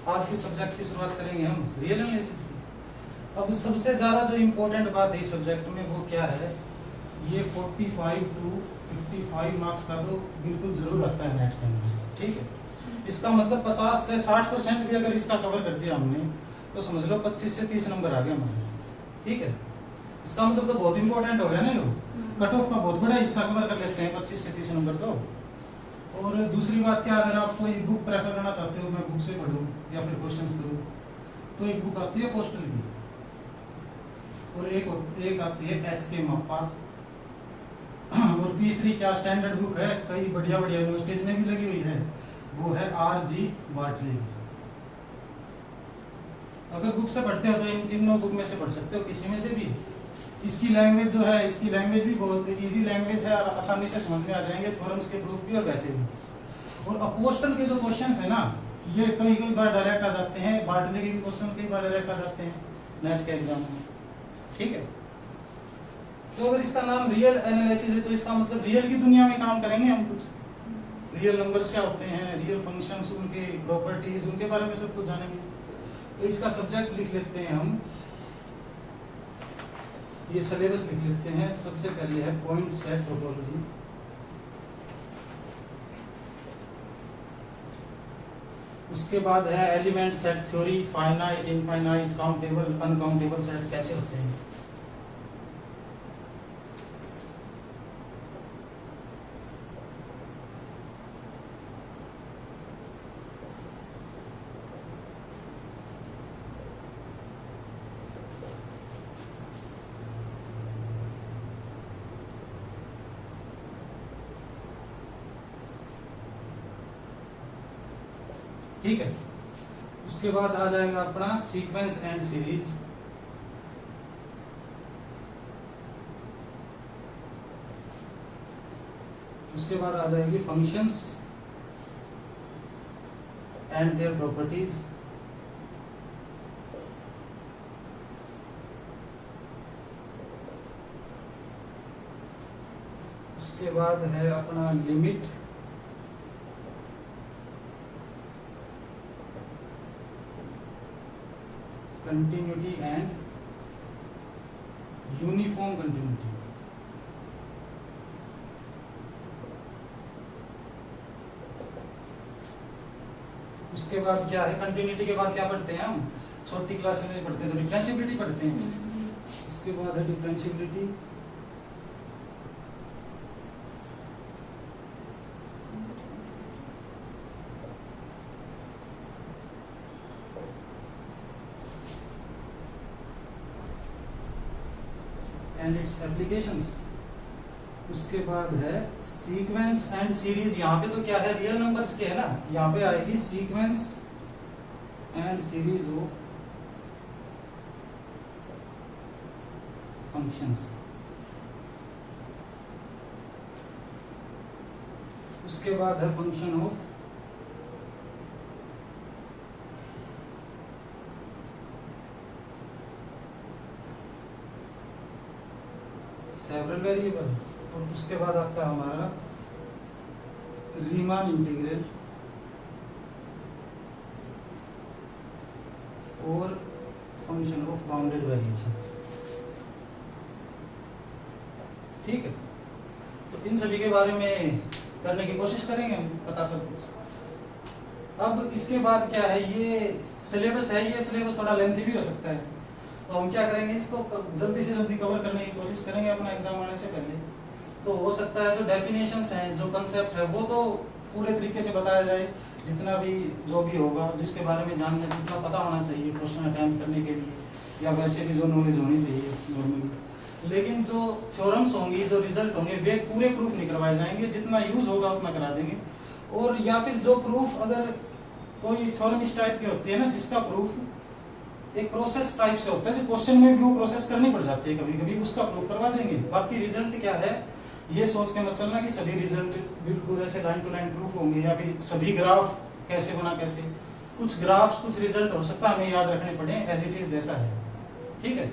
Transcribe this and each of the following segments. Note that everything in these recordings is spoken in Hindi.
आज के सब्जेक्ट की शुरुआत करेंगे हम रियल एनालिसिस की। अब सबसे ज़्यादा जो इम्पोर्टेंट बात है इस सब्जेक्ट में वो क्या है, ये 45 to 55 मार्क्स का तो बिल्कुल जरूर रखता है नेट के अंदर, ठीक है। इसका मतलब 50 से 60% भी अगर इसका कवर कर दिया हमने तो समझ लो 25 से 30 नंबर आ गए हमारे, ठीक है। इसका मतलब तो बहुत इंपॉर्टेंट हो गया ना, ये कट ऑफ का बहुत बड़ा हिस्सा कवर कर लेते हैं 25 से 30 नंबर तो। और दूसरी बात क्या, अगर आप कोई बुक प्रेफर करना चाहते हो, मैं बुक से पढ़ूं या फिर क्वेश्चंस करूं, तो एक बुक आती है पोस्टल की और एक आती है एसके मप्पा, और तीसरी क्या स्टैंडर्ड बुक है, कई बढ़िया बढ़िया यूनिवर्सिटीज में भी लगी हुई है, वो है RG बाटली। अगर बुक से पढ़ते हो तो इन तीनों बुक में से पढ़ सकते हो, किसी में से भी। इसकी लैंग्वेज जो है, इसकी लैंग्वेज भी बहुत इजी लैंग्वेज है और आसानी से समझ में आ जाएंगे, थ्योरम्स के प्रूफ भी और वैसे भी। और अपोस्टल के जो क्वेश्चंस है ना, ये कई बार डायरेक्ट आ जाते हैं, बाटली के भी क्वेश्चन कई बार डायरेक्ट आ जाते हैं नेट के एग्जाम में, ठीक है। तो अगर इसका नाम रियल एनालिसिस है तो इसका मतलब रियल की दुनिया में काम करेंगे हम कुछ, रियल नंबर्स क्या होते हैं, रियल फंक्शंस, उनके प्रॉपर्टीज, उनके बारे में सब कुछ जानेंगे। तो इसका सब्जेक्ट लिख लेते हैं हम, ये सिलेबस लिख लेते हैं। सबसे पहले है पॉइंट सेट टोपोलॉजी, उसके बाद है element set theory, finite, infinite, countable, uncountable set कैसे होते हैं। ठीक है। उसके बाद आ जाएगा अपना सीक्वेंस एंड सीरीज, उसके बाद आ जाएगी फंक्शंस एंड देयर प्रॉपर्टीज, उसके बाद है अपना limit, continuity and uniform continuity. उसके बाद क्या है, कंटिन्यूटी के बाद क्या पढ़ते हैं हम, छोटी क्लास में पढ़ते हैं तो डिफरेंशिएबिलिटी पढ़ते हैं। उसके बाद है डिफरेंशिएबिलिटी, एंड इट्स एप्लीकेशंस। उसके बाद है सीक्वेंस एंड सीरीज। यहाँ पे तो क्या है, रियल नंबर्स के है ना, यहाँ पे आएगी sequence and series of functions. उसके बाद है फंक्शन ऑफ सेवरल वेरिएबल, और उसके बाद आता है हमारा रीमान इंटीग्रल और फंक्शन ऑफ बाउंडेड वेरिएशन, ठीक है। तो इन सभी के बारे में करने की कोशिश करेंगे हम, पता सब कुछ। अब इसके बाद क्या है, ये सिलेबस है, ये सिलेबस थोड़ा लेंथी भी हो सकता है, तो हम क्या करेंगे, इसको जल्दी से जल्दी कवर करने की कोशिश करेंगे अपना एग्जाम आने से पहले। तो हो सकता है जो डेफिनेशंस हैं, जो कंसेप्ट है, वो तो पूरे तरीके से बताया जाए, जितना भी जो भी होगा, जिसके बारे में जानना, जितना पता होना चाहिए क्वेश्चन अटेम्प्ट करने के लिए, या वैसे भी जो नॉलेज होनी चाहिए नॉर्मली। लेकिन जो थ्योरम्स होंगी, जो रिजल्ट होंगे, वे पूरे प्रूफ नहीं करवाए जाएंगे, जितना यूज होगा उतना करा देंगे। और या फिर जो प्रूफ, अगर कोई थ्योरम इस टाइप की होती है ना, जिसका प्रूफ एक प्रोसेस टाइप से होता है, जो क्वेश्चन में भी वो प्रोसेस करनी पड़ जाती है कभी कभी, उसका प्रूफ करवा देंगे। बाकी रिजल्ट क्या है, ये सोच के मत चलना कि सभी रिजल्ट बिल्कुल ऐसे लाइन टू लाइन प्रूफ होंगे, या फिर सभी ग्राफ कैसे बना कैसे। कुछ ग्राफ्स, कुछ रिजल्ट हो सकता है हमें याद रखने पड़े एज इट इज जैसा है, ठीक है।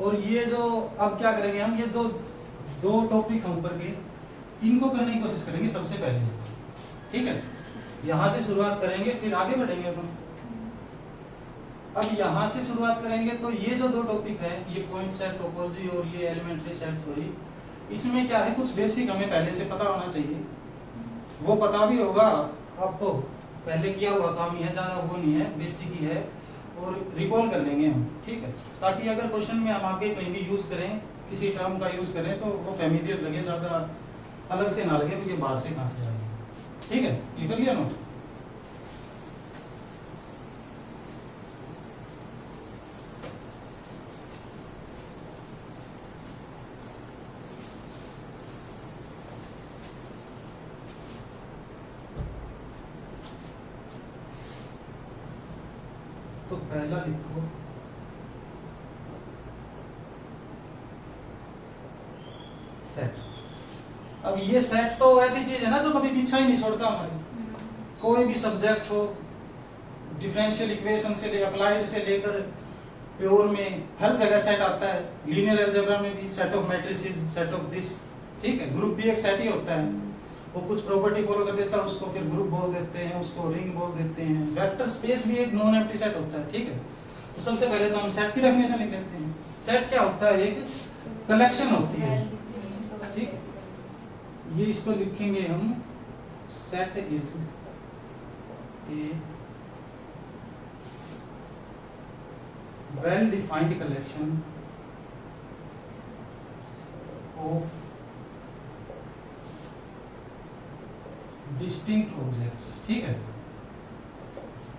और ये जो अब क्या करेंगे हम, ये दो टॉपिक हम ऊपर के, इनको करने की कोशिश करेंगे सबसे पहले, ठीक है। यहां से शुरुआत करेंगे फिर आगे बढ़ेंगे अपन। अब यहां से शुरुआत करेंगे तो ये जो दो टॉपिक है, ये पॉइंट सेट टोपोलॉजी और ये एलिमेंट्री सेट थ्योरी, इसमें क्या है कुछ बेसिक हमें पहले से पता होना चाहिए। वो पता भी होगा आपको, पहले किया हुआ काम ही है, ज्यादा वो नहीं है, बेसिक ही है और रिकॉल कर लेंगे हम, ठीक है, ताकि अगर क्वेश्चन में हम आगे कहीं भी यूज करें, किसी टर्म का यूज करें तो वो फैमिलियर लगे, ज्यादा अलग से ना लगे ये बाहर से कहां से आएगा। ठीक है, ये कर लिया नोट। तो पहला लिखो सेट। अब ये सेट तो ऐसी चीज है ना जो कभी पीछा ही नहीं छोड़ता हमारे, कोई भी सब्जेक्ट हो, डिफरेंशियल इक्वेशन से ले अप्लाइड से लेकर प्योर में हर जगह सेट आता है। लीनियर अलजेब्रा में भी set of matrices, set of this, ठीक है। ग्रुप भी एक सेट ही होता है, वो कुछ प्रॉपर्टी फॉलो कर देता है, उसको फिर ग्रुप बोल देते हैं, उसको रिंग बोल देते हैं। वेक्टर स्पेस भी एक नॉन एम्प्टी सेट होता है, ठीक है। तो सबसे पहले तो हम सेट की डेफिनेशन लिख लेते हैं। सेट क्या होता है? एक कलेक्शन होती है, ठीक। ये इसको लिखेंगे हम, set is a well defined collection of distinct objects, ठीक है।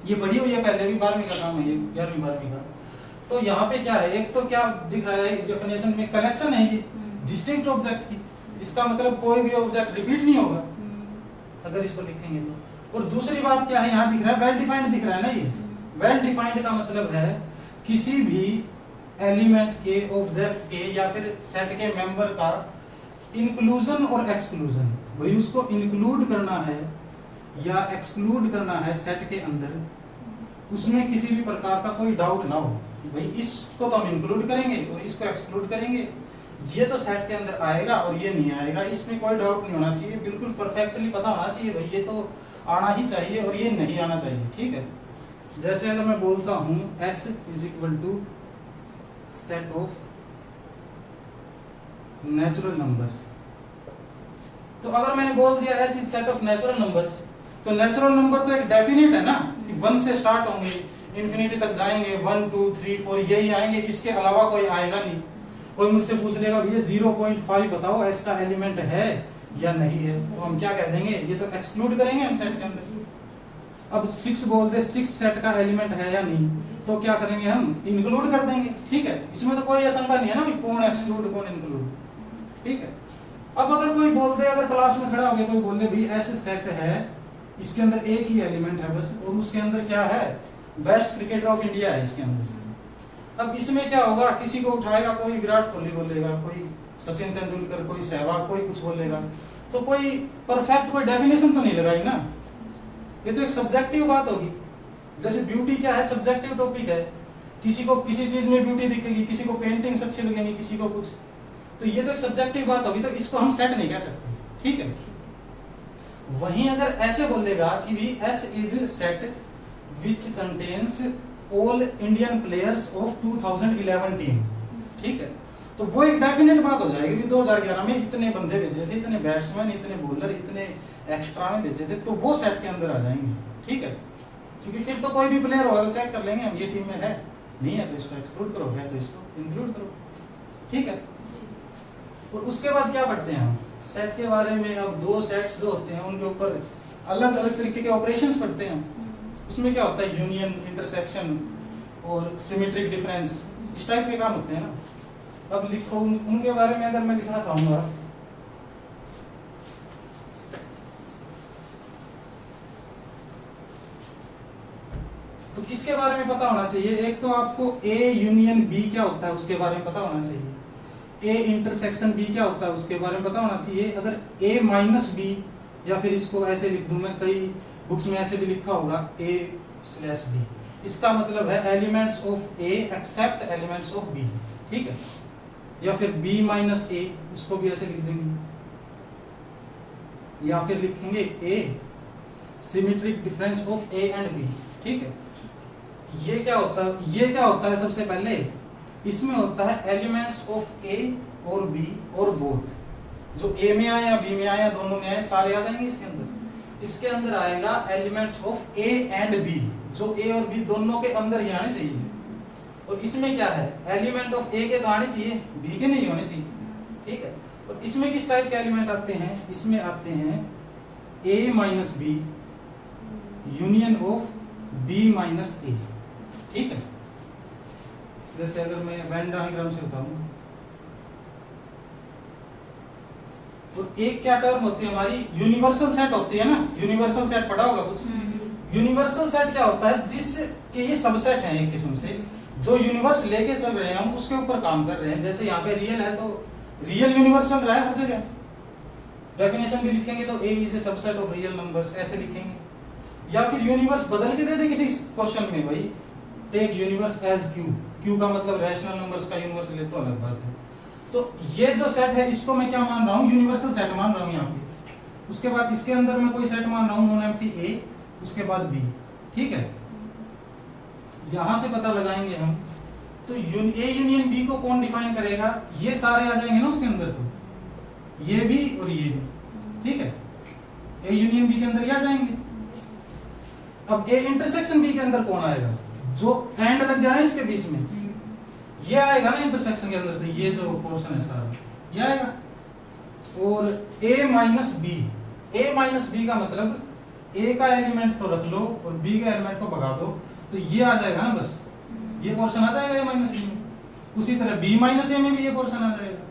ये पढ़ी हुई है पहले भी, 12वीं का काम है ये, 11वीं 12वीं का। तो यहाँ पे क्या है, एक तो क्या दिख रहा है डेफिनेशन में, कलेक्शन है ये डिस्टिंक्ट ऑब्जेक्ट की, इसका मतलब कोई भी ऑब्जेक्ट रिपीट नहीं होगा अगर इसको लिखेंगे तो। और दूसरी बात क्या है, यहाँ दिख रहा है वेल डिफाइंड दिख रहा है ना। ये वेल डिफाइंड का मतलब है किसी भी एलिमेंट के, ऑब्जेक्ट के या फिर सेट के मेंबर का इंक्लूजन और एक्सक्लूजन, भाई उसको इंक्लूड करना है या एक्सक्लूड करना है सेट के अंदर, उसमें किसी भी प्रकार का कोई डाउट ना हो, भाई इसको तो हम इंक्लूड करेंगे और इसको एक्सक्लूड करेंगे, ये तो सेट के अंदर आएगा और ये नहीं आएगा, इसमें कोई डाउट नहीं होना चाहिए, बिल्कुल परफेक्टली पता होना चाहिए भाई ये तो आना ही चाहिए और ये नहीं आना चाहिए, ठीक है। जैसे अगर मैं बोलता हूं S is equal to set of natural numbers, तो अगर मैंने बोल दिया S is set of natural numbers, तो नेचुरल नंबर तो एक डेफिनेट है ना कि 1 से स्टार्ट होंगे, इंफिनिटी तक जाएंगे, 1 2 3 4 यही आएंगे, इसके अलावा कोई आएगा नहीं। कोई मुझसे पूछ लेगा ये 0.5 बताओ S का एलिमेंट है या नहीं है, तो हम क्या कह देंगे, ये तो एक्सक्लूड करेंगे हम सेट के अंदर से। अब 6 बोल दे, 6 सेट का एलिमेंट है या नहीं, तो क्या करेंगे हम, इंक्लूड कर देंगे, ठीक है। इसमें तो कोई आशंका नहीं है ना कि कौन एक्सक्लूड कौन इंक्लूड, ठीक है। अब अगर कोई बोल दे, अगर क्लास में खड़ा हो गया कोई बोल दे भाई ऐसे सेट है, इसके अंदर एक ही एलिमेंट है बस, और उसके अंदर क्या है, बेस्ट क्रिकेटर ऑफ इंडिया है इसके अंदर। अब इसमें क्या होगा, किसी को उठाएगा, कोई विराट कोहली बोलेगा, कोई सचिन तेंदुलकर, कोई सहवाग, कोई कुछ बोलेगा, तो कोई परफेक्ट कोई डेफिनेशन तो नहीं लगाई ना, ये तो एक सब्जेक्टिव बात होगी। जैसे ब्यूटी क्या है, सब्जेक्टिव टॉपिक है, किसी को किसी चीज में ब्यूटी दिखेगी, किसी को पेंटिंग्स अच्छी लगेंगी, किसी को कुछ, तो ये तो एक सब्जेक्टिव बात होगी, तो इसको हम सेट नहीं कह सकते, ठीक है। वहीं अगर ऐसे बोलेगा कि भी S is set which contains all Indian players of 2011 team, ठीक है, तो वो एक डेफिनेट बात हो जाएगी। 2011 में इतने बंदे भेजे थे, इतने बैट्समैन, इतने बॉलर, इतने एक्स्ट्रा में भेजे थे, तो वो सेट के अंदर आ जाएंगे, ठीक है। क्योंकि फिर तो कोई भी प्लेयर होगा तो चेक कर लेंगे हम, ये टीम में है, नहीं है तो इसको एक्सक्लूड करो, है तो इसको इंक्लूड करो, ठीक है। और उसके बाद क्या पढ़ते हैं हम सेट के बारे में। अब दो सेट्स जो होते हैं उनके ऊपर अलग अलग तरीके के ऑपरेशंस पढ़ते हैं। उसमें क्या होता है, यूनियन, इंटरसेक्शन और सिमेट्रिक डिफरेंस, इस टाइप के काम होते हैं ना। अब लिखो उनके बारे में अगर मैं लिखना चाहूंगा, तो किसके बारे में पता होना चाहिए, एक तो आपको A यूनियन B क्या होता है उसके बारे में पता होना चाहिए, A इंटरसेक्शन B क्या होता है उसके बारे में पता होना चाहिए। अगर A माइनस B, या फिर इसको ऐसे लिख दूं मैं, कई बुक्स में ऐसे भी लिखा होगा A/B, इसका मतलब है elements of A except elements of B, ठीक है। या फिर B माइनस A, उसको भी ऐसे लिख देंगे, या फिर लिखेंगे A symmetric difference of A and B. ठीक है, ये क्या होता है सबसे पहले इसमें होता है एलिमेंट्स ऑफ ए और बी और बोथ, जो ए में आए या बी में आए या दोनों में आए सारे आ जाएंगे इसके अंदर। इसके अंदर आएगा elements of A and B, जो ए और बी दोनों के अंदर ही आने चाहिए। और इसमें क्या है, एलिमेंट ऑफ ए के तो आने चाहिए, बी के नहीं होने चाहिए। ठीक है, और इसमें किस टाइप के एलिमेंट आते हैं, इसमें आते हैं A minus B union of B minus A. ठीक है, जैसे अगर मैं वेन डायग्राम से बताऊं, तो एक क्या टर्म होती है हमारी, यूनिवर्सल सेट होती है ना। यूनिवर्सल सेट पढ़ा होगा कुछ। यूनिवर्सल सेट क्या होता है, जिसके ये सबसेट है एक किस्म से, जो यूनिवर्स लेके चल रहे हैं हम उसके ऊपर काम कर रहे हैं। जैसे यहाँ पे रियल है तो रियल यूनिवर्स चल रहा है हर जगह। डेफिनेशन भी लिखेंगे तो A is a subset of real numbers ऐसे लिखेंगे। या फिर यूनिवर्स बदल के दे दे किसी क्वेश्चन में, भाई take universe as Q, Q का मतलब रैशनल नंबर्स का यूनिवर्स ले तो अलग बात है। तो ये जो सेट है इसको मैं क्या मान रहा हूँ, यूनिवर्सल सेट मान रहा हूँ यहाँ पे। उसके बाद इसके अंदर मैं कोई सेट मान रहा हूँ नॉन एम्प्टी ए, उसके बाद बी। ठीक है, यहां से पता लगाएंगे हम तो ए यूनियन बी को कौन डिफाइन करेगा, ये सारे आ जाएंगे ना उसके अंदर, तो ये भी और ये भी। ठीक है, ए यूनियन बी के अंदर ये आ जाएंगे। अब ए इंटरसेक्शन बी के अंदर कौन आएगा, जो एंड लग जा रहा है इसके बीच में, ये आएगा ना इंटरसेक्शन के अंदर, तो ये जो पोर्शन है सारा ये आएगा। और ए माइनस बी का मतलब ए का एलिमेंट तो रख लो और बी का एलिमेंट को भगा दो, तो ये आ जाएगा ना, बस ये पोर्शन आ जाएगा ए माइनस बी में। उसी तरह बी माइनस ए में भी ये पोर्शन आ जाएगा।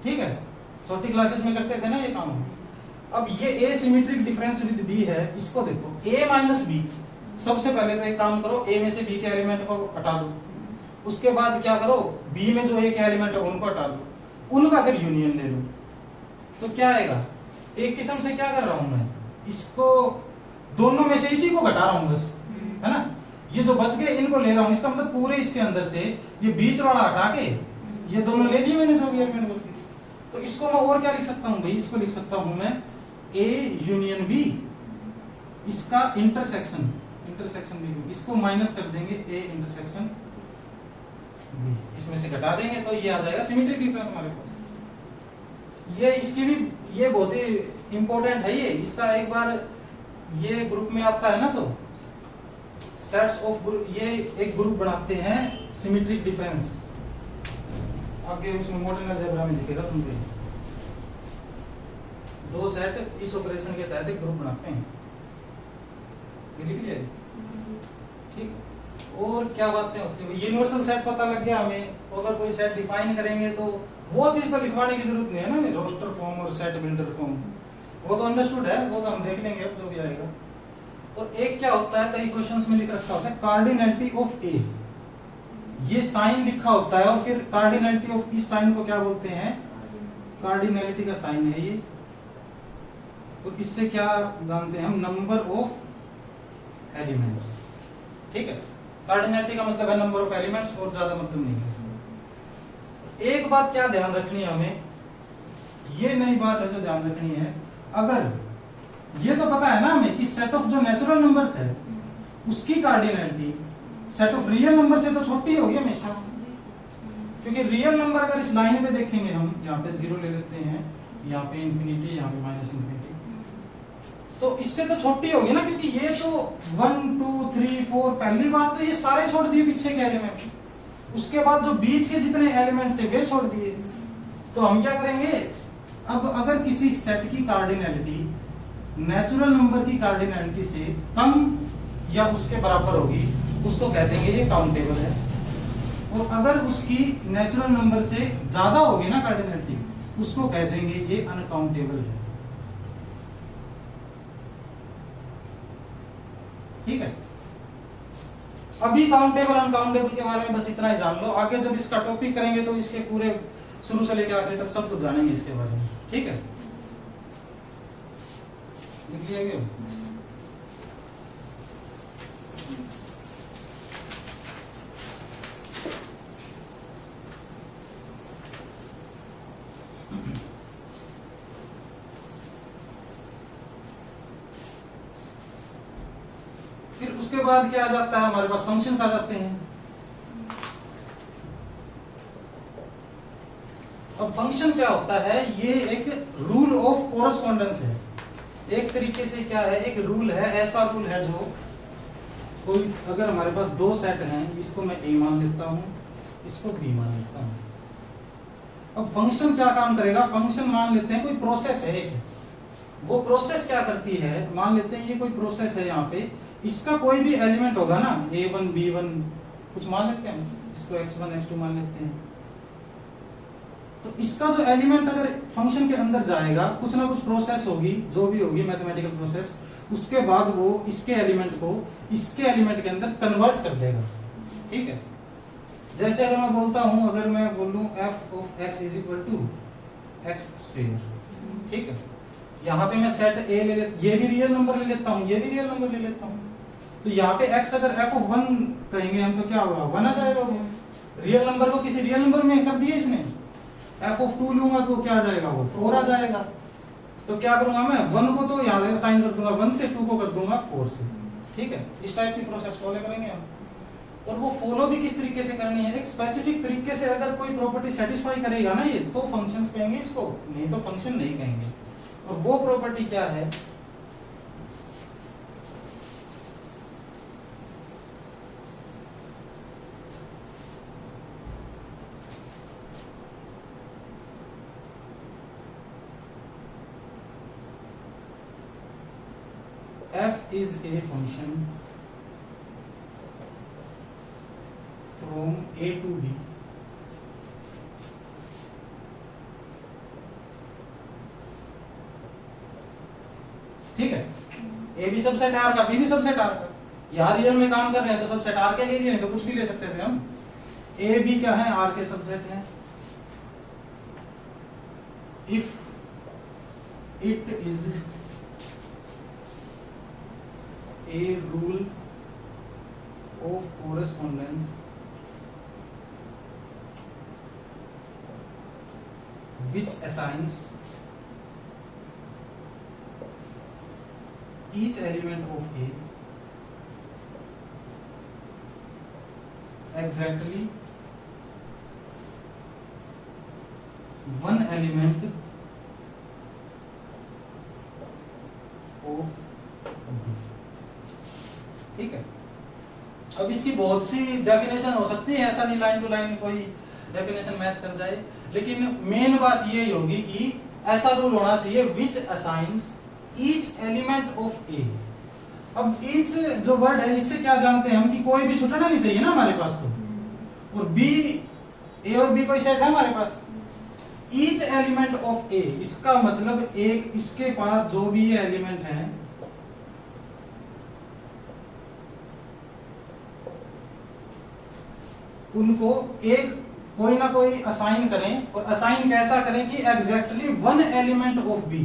ठीक है, छोटी क्लासेस में करते थे ना ये काम। अब ये ए सिमेट्रिक डिफरेंस विद बी है, इसको देखो ए माइनस बी। सबसे पहले तो एक काम करो, ए में से बी के एलिमेंट को हटा दो, उसके बाद क्या करो, बी में जो ए के एलिमेंट है उनको हटा दो, उनका फिर यूनियन ले लो। तो क्या आएगा, एक किस्म से क्या कर रहा हूं मैं, इसको दोनों में से इसी को घटा रहा हूं बस, है ना। ये जो बच गए इनको ले रहा हूं, इसका मतलब पूरे इसके अंदर से ये बीच वाला हटा के ये दोनों ले लिए मैंने, जो भी एलिमेंट बच गए। तो इसको मैं और क्या लिख सकता हूं भाई, इसको लिख सकता हूं मैं ए यूनियन बी, इसका इंटरसेक्शन बी, इसको माइनस कर देंगे ए इंटरसेक्शन बी, इसमें से घटा देंगे तो ये आ जाएगा सिमेट्रिक डिफरेंस हमारे पास। ये इसकी भी ये बहुत ही इंपॉर्टेंट है ये, इसका एक बार ये ग्रुप में आता है ना, तो सेट्स ऑफ ग्रुप, ये एक ग्रुप बनाते हैं सिमेट्रिक डिफरेंस, आगे उसमें मॉडर्न अलजेब्रा में दिखेगा तुमको। दो सेट इस ऑपरेशन के तहत एक ग्रुप बनाते हैं, ये लिख लिया। ठीक, और क्या बातें होती है, यूनिवर्सल सेट पता लग गया हमें। अगर कोई सेट डिफाइन करेंगे तो वो चीज तो लिखवाने की जरूरत नहीं है ना, रोस्टर फॉर्म और सेट बिल्डर फॉर्म, वो तो अंडरस्टूड है, वो तो हम देख लेंगे अब जो भी आएगा। और एक क्या होता है, कई क्वेश्चंस में लिख रखा होता है कार्डिनैलिटी ऑफ ए, ये साइन लिखा होता है, और फिर कार्डिनैलिटी ऑफ इस साइन को क्या बोलते हैं, कार्डिनैलिटी का साइन है ये। तो इससे क्या जानते हैं हम, नंबर ऑफ एलिमेंट्स। ठीक है, कार्डिनैलिटी का मतलब है नंबर ऑफ एलिमेंट्स, और ज्यादा मतलब नहीं है इसमें। एक बात क्या ध्यान रखनी है हमें, ये नई बात है जो ध्यान रखनी है, अगर ये तो पता है ना हमें कि सेट ऑफ जो नेचुरल नंबर्स है उसकी cardinality set of real number से तो छोटी होगी हमेशा, क्योंकि रियल नंबर अगर इस लाइन पे देखेंगे हम, यहाँ पे 0 ले लेते हैं, यहाँ पे इंफिनिटी, यहाँ पे माइनस इंफिनिटी, तो इससे तो छोटी होगी ना, क्योंकि ये तो 1 2 3 4 पहली बात तो ये सारे छोड़ दिए पीछे के एलिमेंट, उसके बाद जो बीच के जितने एलिमेंट थे वे छोड़ दिए। तो हम क्या करेंगे, अब अगर किसी सेट की कार्डिनैलिटी नेचुरल नंबर की कार्डिनैलिटी से कम या उसके बराबर होगी, उसको कह देंगे ये काउंटेबल है। और अगर उसकी नेचुरल नंबर से ज्यादा होगी ना कार्डिनैलिटी, उसको कह देंगे ये अनकाउंटेबल है। ठीक है, अभी काउंटेबल अनकाउंटेबल के बारे में बस इतना ही जान लो, आगे जब इसका टॉपिक करेंगे तो इसके पूरे शुरू से लेकर आखिर तक सब कुछ जानेंगे इसके बारे में। ठीक है, लिख लिया गया। उसके बाद क्या आ जाता है, हमारे पास फंक्शंस आ जाते हैं। अब फंक्शन क्या होता है, ये एक रूल ऑफ कोरस्पॉन्डेंस है। एक तरीके से क्या है, एक रूल है, ऐसा रूल है जो कोई, अगर हमारे पास दो सेट हैं, इसको मैं ए मान लेता हूं, इसको बी मान लेता हूं। अब फंक्शन क्या काम करेगा, फंक्शन मान लेते हैं कोई प्रोसेस है एक, वो प्रोसेस क्या करती है, मान लेते हैं ये कोई प्रोसेस है, यहाँ पे इसका कोई भी एलिमेंट होगा ना, a1 b1 कुछ मान लेते हैं, इसको x1 x2 मान लेते हैं। तो इसका जो एलिमेंट अगर फंक्शन के अंदर जाएगा, कुछ ना कुछ प्रोसेस होगी, जो भी होगी मैथमेटिकल प्रोसेस, उसके बाद वो इसके एलिमेंट को इसके एलिमेंट के अंदर कन्वर्ट कर देगा। ठीक है, जैसे अगर मैं बोलता हूं, अगर मैं बोलूं f of x is equal to x square, ठीक है, यहाँ पे मैं सेट a ले लेता, ये भी रियल नंबर ले लेता हूँ, ये भी रियल नंबर ले लेता हूँ। तो यहाँ पे x अगर f of 1 कहेंगे हम, तो क्या होगा, 1 आ जाएगा। वो रियल नंबर को किसी रियल नंबर में कर दिया इसने। f of 2 लूंगा तो क्या आ जाएगा, वो 4 आ जाएगा। तो क्या करूंगा मैं, 1 को तो यहाँ असाइन कर दूंगा 1 से, 2 को कर दूंगा 4 से। ठीक है, इस टाइप की प्रोसेस फॉलो करेंगे हम। और वो फॉलो भी किस तरीके से करनी है, एक स्पेसिफिक तरीके से अगर कोई प्रॉपर्टी सेटिस्फाई करेगा ना ये, तो फंक्शंस कहेंगे इसको, नहीं तो फंक्शन नहीं कहेंगे। और वो प्रॉपर्टी क्या है, f is a function from a to b ठीक है, ए भी सबसेट आर का, बी भी सबसेट आर का। यहाँ रियल में काम कर रहे हैं तो सबसेट आर के लिए, नहीं तो कुछ भी ले सकते थे हम। ए बी क्या है, आर के सबसेट है। If it is a rule of correspondence which assigns each element of A exactly one element of B। ठीक है, अब इसकी बहुत सी डेफिनेशन हो सकती है, ऐसा नहीं लाइन टू लाइन कोई डेफिनेशन मैच कर जाए, लेकिन मेन बात ये होगी कि ऐसा रूल होना चाहिए विच असाइंस ईच एलिमेंट ऑफ ए। अब ईच जो वर्ड है, इससे क्या जानते हैं हम कि कोई भी छूटना नहीं चाहिए ना हमारे पास। तो और बी, ए और बी कोई सेट है हमारे पास। ईच एलिमेंट ऑफ ए, इसका मतलब एक, इसके पास जो भी एलिमेंट है उनको एक कोई ना कोई असाइन करें, और असाइन कैसा करें कि exactly one element of B.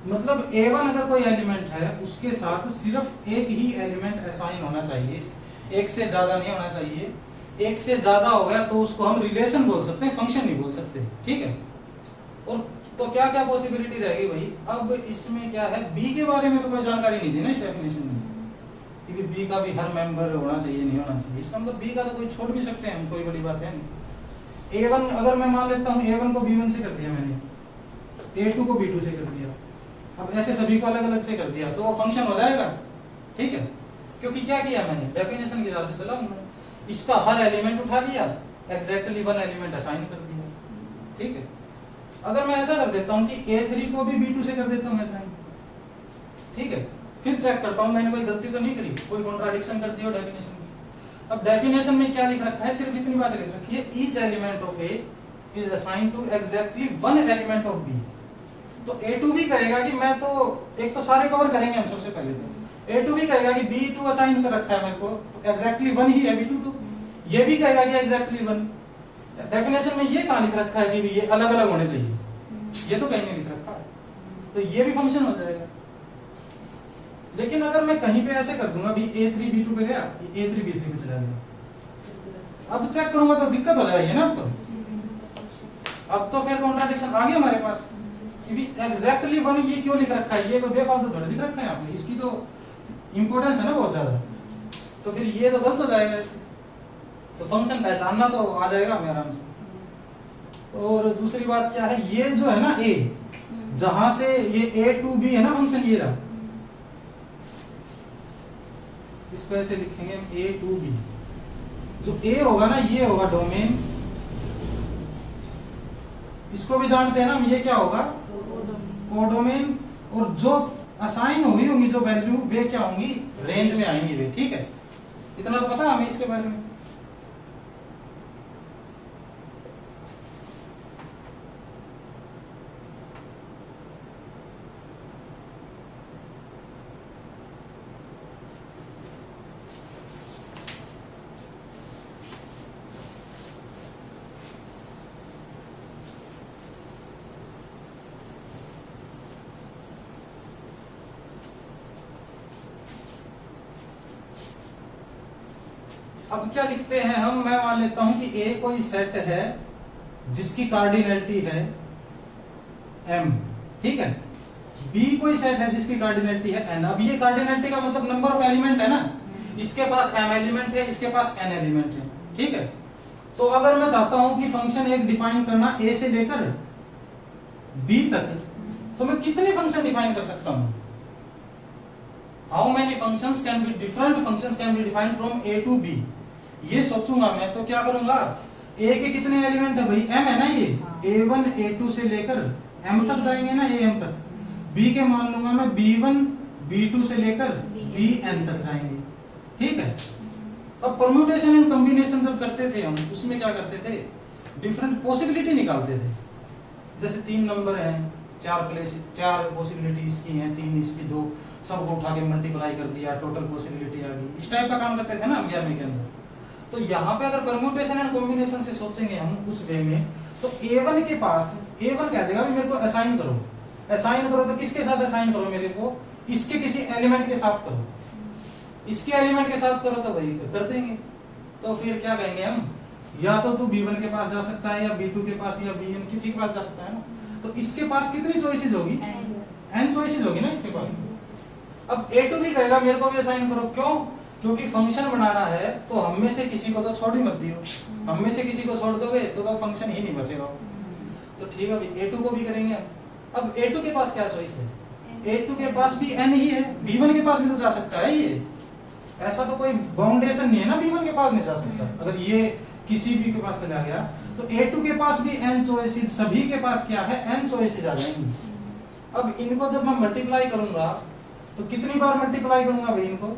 मतलब A1 अगर कोई एलिमेंट है, उसके साथ सिर्फ एक ही एलिमेंट असाइन होना चाहिए, एक से ज्यादा नहीं होना चाहिए। एक से ज्यादा हो गया तो उसको हम रिलेशन बोल सकते हैं, फंक्शन नहीं बोल सकते। ठीक है, और तो क्या क्या पॉसिबिलिटी रहेगी भाई। अब इसमें क्या है, बी के बारे में तो कोई जानकारी नहीं दी ना इस डेफिनेशन में, कि बी का भी हर मेंबर होना चाहिए, नहीं होना चाहिए। इसका मतलब बी का तो कोई छोड़ भी सकते हैं हम, कोई बड़ी बात है नहीं। A1 अगर मैं मान लेता हूँ, A1 को B1 से कर दिया मैंने, A2 को B2 से कर दिया, अब ऐसे सभी को अलग अलग से कर दिया, तो वो फंक्शन हो जाएगा। ठीक है, क्योंकि क्या किया मैंने, डेफिनेशन के हिसाब से चला, इसका हर एलिमेंट उठा लिया, एग्जैक्टली वन एलिमेंट असाइन कर दिया। ठीक है, अगर मैं ऐसा कर देता हूँ कि A3 को भी B2 से कर देता हूँ असाइन, ठीक है, फिर चेक करता हूँ मैंने कोई गलती तो नहीं करी, कोई कॉन्ट्राडिक्शन कर दी हो डेफिनेशन में। अब डेफिनेशन में क्या लिख रखा है, सिर्फ इतनी बात लिख रखी है, each element of A is assign to exactly one element of B. तो A2 भी कहेगा कि मैं तो, एक तो सारे कवर करेंगे हम सबसे पहले, तो A2 भी कहेगा कि B2 असाइन कर रखा है मेरे को, तो एग्जैक्टली वन ही है B2, तो ये भी कहेगा कि एग्जैक्टली वन। डेफिनेशन में ये कहाँ लिख रखा है कि ये अलग अलग होने चाहिए, ये तो कहीं नहीं लिख रखा है, तो ये भी फंक्शन हो जाएगा। लेकिन अगर मैं कहीं पे ऐसे कर दूंगा भी A3 B2 पे गया, A3 B3 पे चला गया, अब चेक करूंगा तो दिक्कत हो जाएगी ना। अब तो फिर कॉन्ट्राडिक्शन आ गया हमारे पास कि एग्जैक्टली वन ये क्यों लिख रखा है, ये तो बेफालतू थोड़ा लिख रखा है आपने, इसकी तो इंपॉर्टेंस है ना बहुत ज्यादा। तो फिर ये तो गलत हो जाएगा ऐसे। तो फंक्शन पहचानना तो आ जाएगा हमें आराम से। और दूसरी बात क्या है, ये जो है ना ए, जहां से ये a to b है ना फंक्शन, ये रहा, इसको ऐसे लिखेंगे a to b। जो a होगा ना ये होगा डोमेन, इसको भी जानते हैं ना हम, ये क्या होगा कोडोमेन। और जो असाइन हुई होंगी जो वैल्यू वे क्या होंगी, रेंज में आएंगी वे। ठीक है, इतना तो पता हमें इसके बारे में। अब क्या लिखते हैं हम, मैं मान लेता हूं कि A कोई सेट है जिसकी कार्डिनैलिटी है M, ठीक है। B कोई सेट है जिसकी कार्डिनैलिटी है N। अब ये कार्डिनैलिटी का मतलब नंबर ऑफ एलिमेंट है ना, इसके पास M एलिमेंट है, इसके पास N एलिमेंट है, ठीक है। तो अगर मैं चाहता हूं कि फंक्शन एक डिफाइन करना A से लेकर B तक, तो मैं कितने फंक्शन डिफाइन कर सकता हूं? How many functions can be, different functions can be defined from A to B, ये सोचूंगा मैं। तो क्या करूंगा, A के कितने एलिमेंट है भाई, M है ना, ये A1 A2 से लेकर M तक जाएंगे ना, AM तक। B के मान लूंगा मैं B1 B2 से लेकर Bn तक जाएंगे, ठीक है। अब परम्यूटेशन एंड कॉम्बिनेशन जब करते थे हम, उसमें क्या करते थे, डिफरेंट पॉसिबिलिटी निकालते थे। जैसे 3 नंबर हैं, 4 पॉसिबिलिटी इसकी हैं, 3 इसकी, 2, सबको उठा के मल्टीप्लाई कर दिया, टोटल पॉसिबिलिटी आ गई। इस टाइप का काम करते थे ना हम 11वीं के अंदर। तो यहाँ पे अगर परम्यूटेशन एंड कॉम्बिनेशन से सोचेंगे हम उस वे में, तो A1 के पास, A1 कह देगा मेरे को असाइन करो। असाइन करो तो किसके साथ असाइन करो मेरे को, इसके किसी एलिमेंट के साथ करो। इसके एलिमेंट के साथ करो तो वही कर देंगे। तो फिर क्या कहेंगे हम, या तो तू B1 के पास जा सकता है, या B2 के पास, या Bn किसी के पास जा सकता है ना। तो इसके पास कितनी चॉइसेस होगी, n चॉइसेस होगी ना इसके पास। अब A2 भी कहेगा मेरे को भी असाइन करो, क्यों, क्योंकि फंक्शन बनाना है तो हम में से किसी को तो छोड़ ही मत दियो। हम में से किसी को छोड़ दोगे तो फंक्शन ही नहीं बचेगा। तो ठीक है, A2 को भी करेंगे। अब A2 के पास क्या चॉइस है, A2 के पास भी n ही है, B1 के पास भी तो जा सकता है। ये ऐसा तो कोई बाउंडेशन नहीं है ना, B1 के पास नहीं जा सकता। अगर ये किसी भी के पास चला गया तो A2 के पास भी n चॉइसेस, सभी के पास क्या है, n चॉइसेस आ जाएंगी। अब इनको जब मैं मल्टीप्लाई करूंगा तो कितनी बार मल्टीप्लाई करूंगा भाई, इनको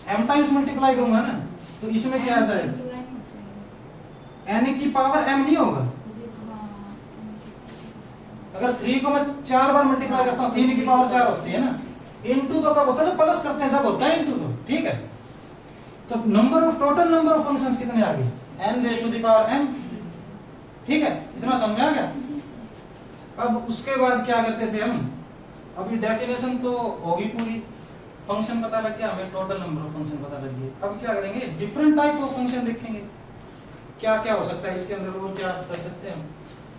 m टाइम्स मल्टीप्लाई करूंगा ना। तो इसमें क्या आ जाएगा, n की पावर m नहीं होगा। अगर 3 को मैं 4 बार मल्टीप्लाई करता हूँ, 3 की पावर 4 होती है ना। इनटू तो कब होता है, जब प्लस करते हैं, जब होता है इनटू तो, ठीक है। तो number of, total number of functions कितने आ गए, n raise to the power m, ठीक है। इतना समझ आ गया। अब उसके बाद क्या करते थे हम, अभी डेफिनेशन तो होगी पूरी, फंक्शन पता लग गया हमें, टोटल नंबर ऑफ फंक्शन पता लग गया। अब क्या करेंगे, डिफरेंट टाइप ऑफ फंक्शन देखेंगे, क्या क्या हो सकता है इसके अंदर, और क्या कर सकते हैं।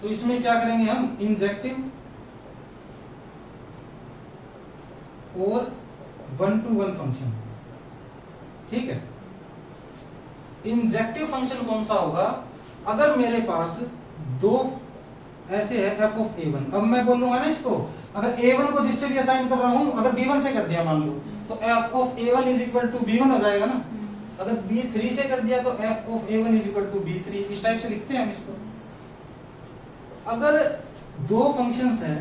तो इसमें क्या करेंगे हम, इंजेक्टिव और 1-to-1 फंक्शन, ठीक है। इंजेक्टिव फंक्शन कौन सा होगा, अगर मेरे पास 2 ऐसे है f of a1। अब मैं बोलूंगा ना इसको, अगर a1 को जिससे भी असाइन कर रहा हूं, अगर b1 से कर दिया मान लो, तो f of a1 is equal to b1 हो जाएगा ना। अगर b3 से कर दिया तो f of a1 is equal to b3। इस टाइप से लिखते हैं हम इसको। अगर 2 फंक्शंस हैं,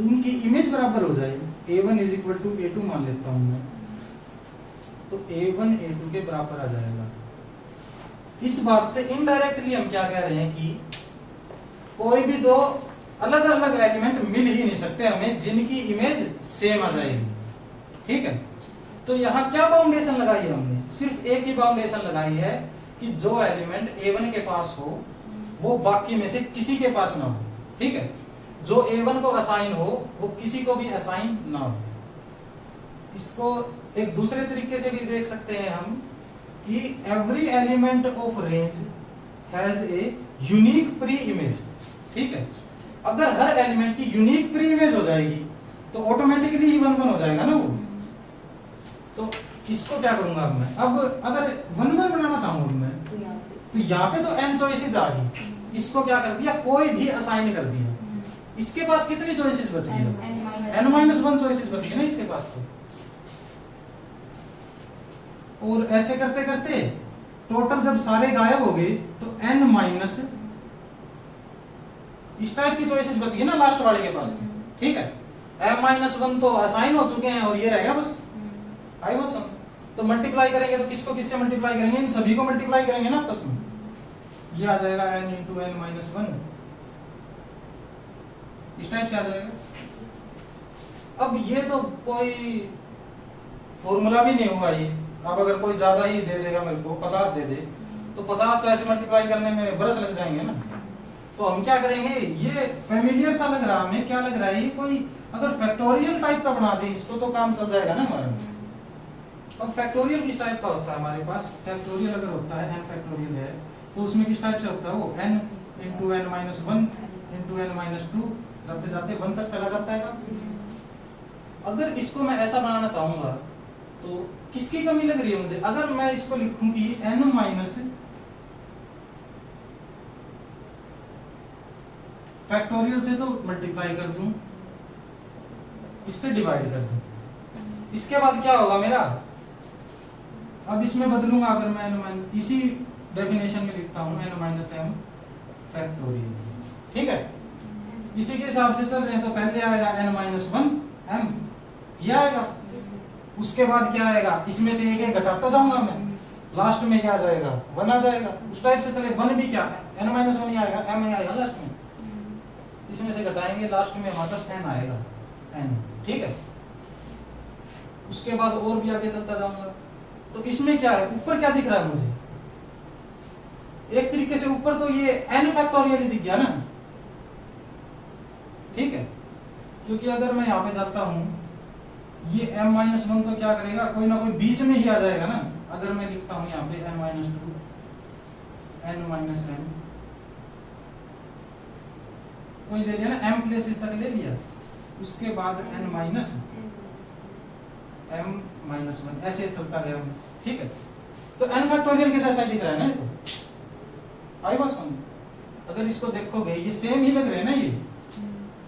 उनकी इमेज बराबर हो जाए, a1 is equal to a2 मान लेता हूं मैं, तो a1 a2 के बराबर आ जाएगा। इस बात से इनडायरेक्टली हम क्या कह रहे हैं कि कोई भी 2 अलग अलग एलिमेंट मिल ही नहीं सकते हमें जिनकी इमेज सेम आ जाएगी, ठीक है। तो यहाँ क्या बाउंडेशन लगाई है हमने, सिर्फ एक ही बाउंडेशन लगाई है कि जो एलिमेंट a1 के पास हो वो बाकी में से किसी के पास ना हो, ठीक है। जो a1 को असाइन हो वो किसी को भी असाइन ना हो। इसको एक दूसरे तरीके से भी देख सकते हैं हम कि every element of range has a unique pre image, ठीक है। अगर हर एलिमेंट की यूनिक प्री इमेज हो जाएगी तो ऑटोमेटिकली ही 1-1 हो जाएगा ना वो। तो इसको क्या करूंगा अब मैं, अब अगर 1 1 बनाना चाहूंगा मैं तो यहाँ पे तो n चॉइसेस आ गई, इसको क्या कर दिया, कोई भी असाइन कर दिया। इसके पास कितनी चॉइसेस बच गई, n-1 चॉइसेस बच गई ना इसके पास तो। और ऐसे करते करते टोटल जब सारे गायब हो गए तो n- इस टाइप की चॉइसेस बच गई ना लास्ट वाले के पास तो। ठीक है, m-1 तो असाइन हो चुके हैं और ये रहेगा बस आई वॉज सम। तो मल्टीप्लाई करेंगे तो किसको किससे मल्टीप्लाई करेंगे, इन सभी को मल्टीप्लाई करेंगे ना आपस में। ये आ जाएगा n × n-1, इस टाइप से आ जाएगा। अब ये तो कोई फॉर्मूला भी नहीं हुआ ये। अब अगर कोई ज्यादा ही दे देगा मेरे को, 50 दे दे, तो 50 तो ऐसे मल्टीप्लाई करने में बरस लग जाएंगे ना। तो हम क्या करेंगे, ये फेमिलियर सा लग रहा है हमें, क्या लग रहा है ये कोई अगर फैक्टोरियल टाइप का बना दे इसको तो काम चल जाएगा ना हमारा। अब फैक्टोरियल किस टाइप का होता है हमारे पास, फैक्टोरियल अगर होता है n फैक्टोरियल है तो उसमें किस टाइप से होता है वो, n × n-1 × n-2 जाते जाते 1 तक चला जाता है। अगर इसको मैं ऐसा बनाना चाहूंगा तो किसकी कमी लग रही है मुझे, अगर मैं इसको लिखूं कि n- फैक्टोरियल से तो मल्टीप्लाई कर दूं, इससे डिवाइड कर दूं, इसके बाद क्या होगा मेरा, अब इसमें बदलूंगा अगर मैं n- इसी डेफिनेशन में लिखता हूं n-m फैक्टोरियल। ठीक है, इसी के हिसाब से चल रहे हैं तो पहले आएगा n-1 m, ये आएगा। उसके बाद क्या आएगा, इसमें से एक एक घटाता जाऊंगा मैं, लास्ट में क्या आ जाएगा, 1 आ जाएगा। उस टाइप से चले 1 भी क्या n-1 ही आएगा, m ही आएगा लास्ट में। इसमें से घटाएंगे लास्ट में हमारे पास n आएगा, n। ठीक है, उसके बाद और भी आगे चलता जाऊंगा। तो इसमें क्या है, ऊपर क्या दिख रहा है मुझे, एक तरीके से ऊपर तो ये n फैक्टोरियल ही दिख गया ना। ठीक है, क्योंकि अगर मैं यहाँ पे जाता हूं ये m-1 तो क्या करेगा, कोई ना कोई बीच में ही आ जाएगा ना। अगर मैं लिखता हूं यहाँ पे m-2 n-m, कोई दे दिया ना m प्लेसेस तक ले लिया, उसके बाद n-m-1 ऐसे चलता गया। ठीक है, तो n फैक्टोरियल के जैसा ही दिख रहा है ना ये तो। आई बात समझ, अगर इसको देखोगे ये सेम ही लग रहे हैं ना। ये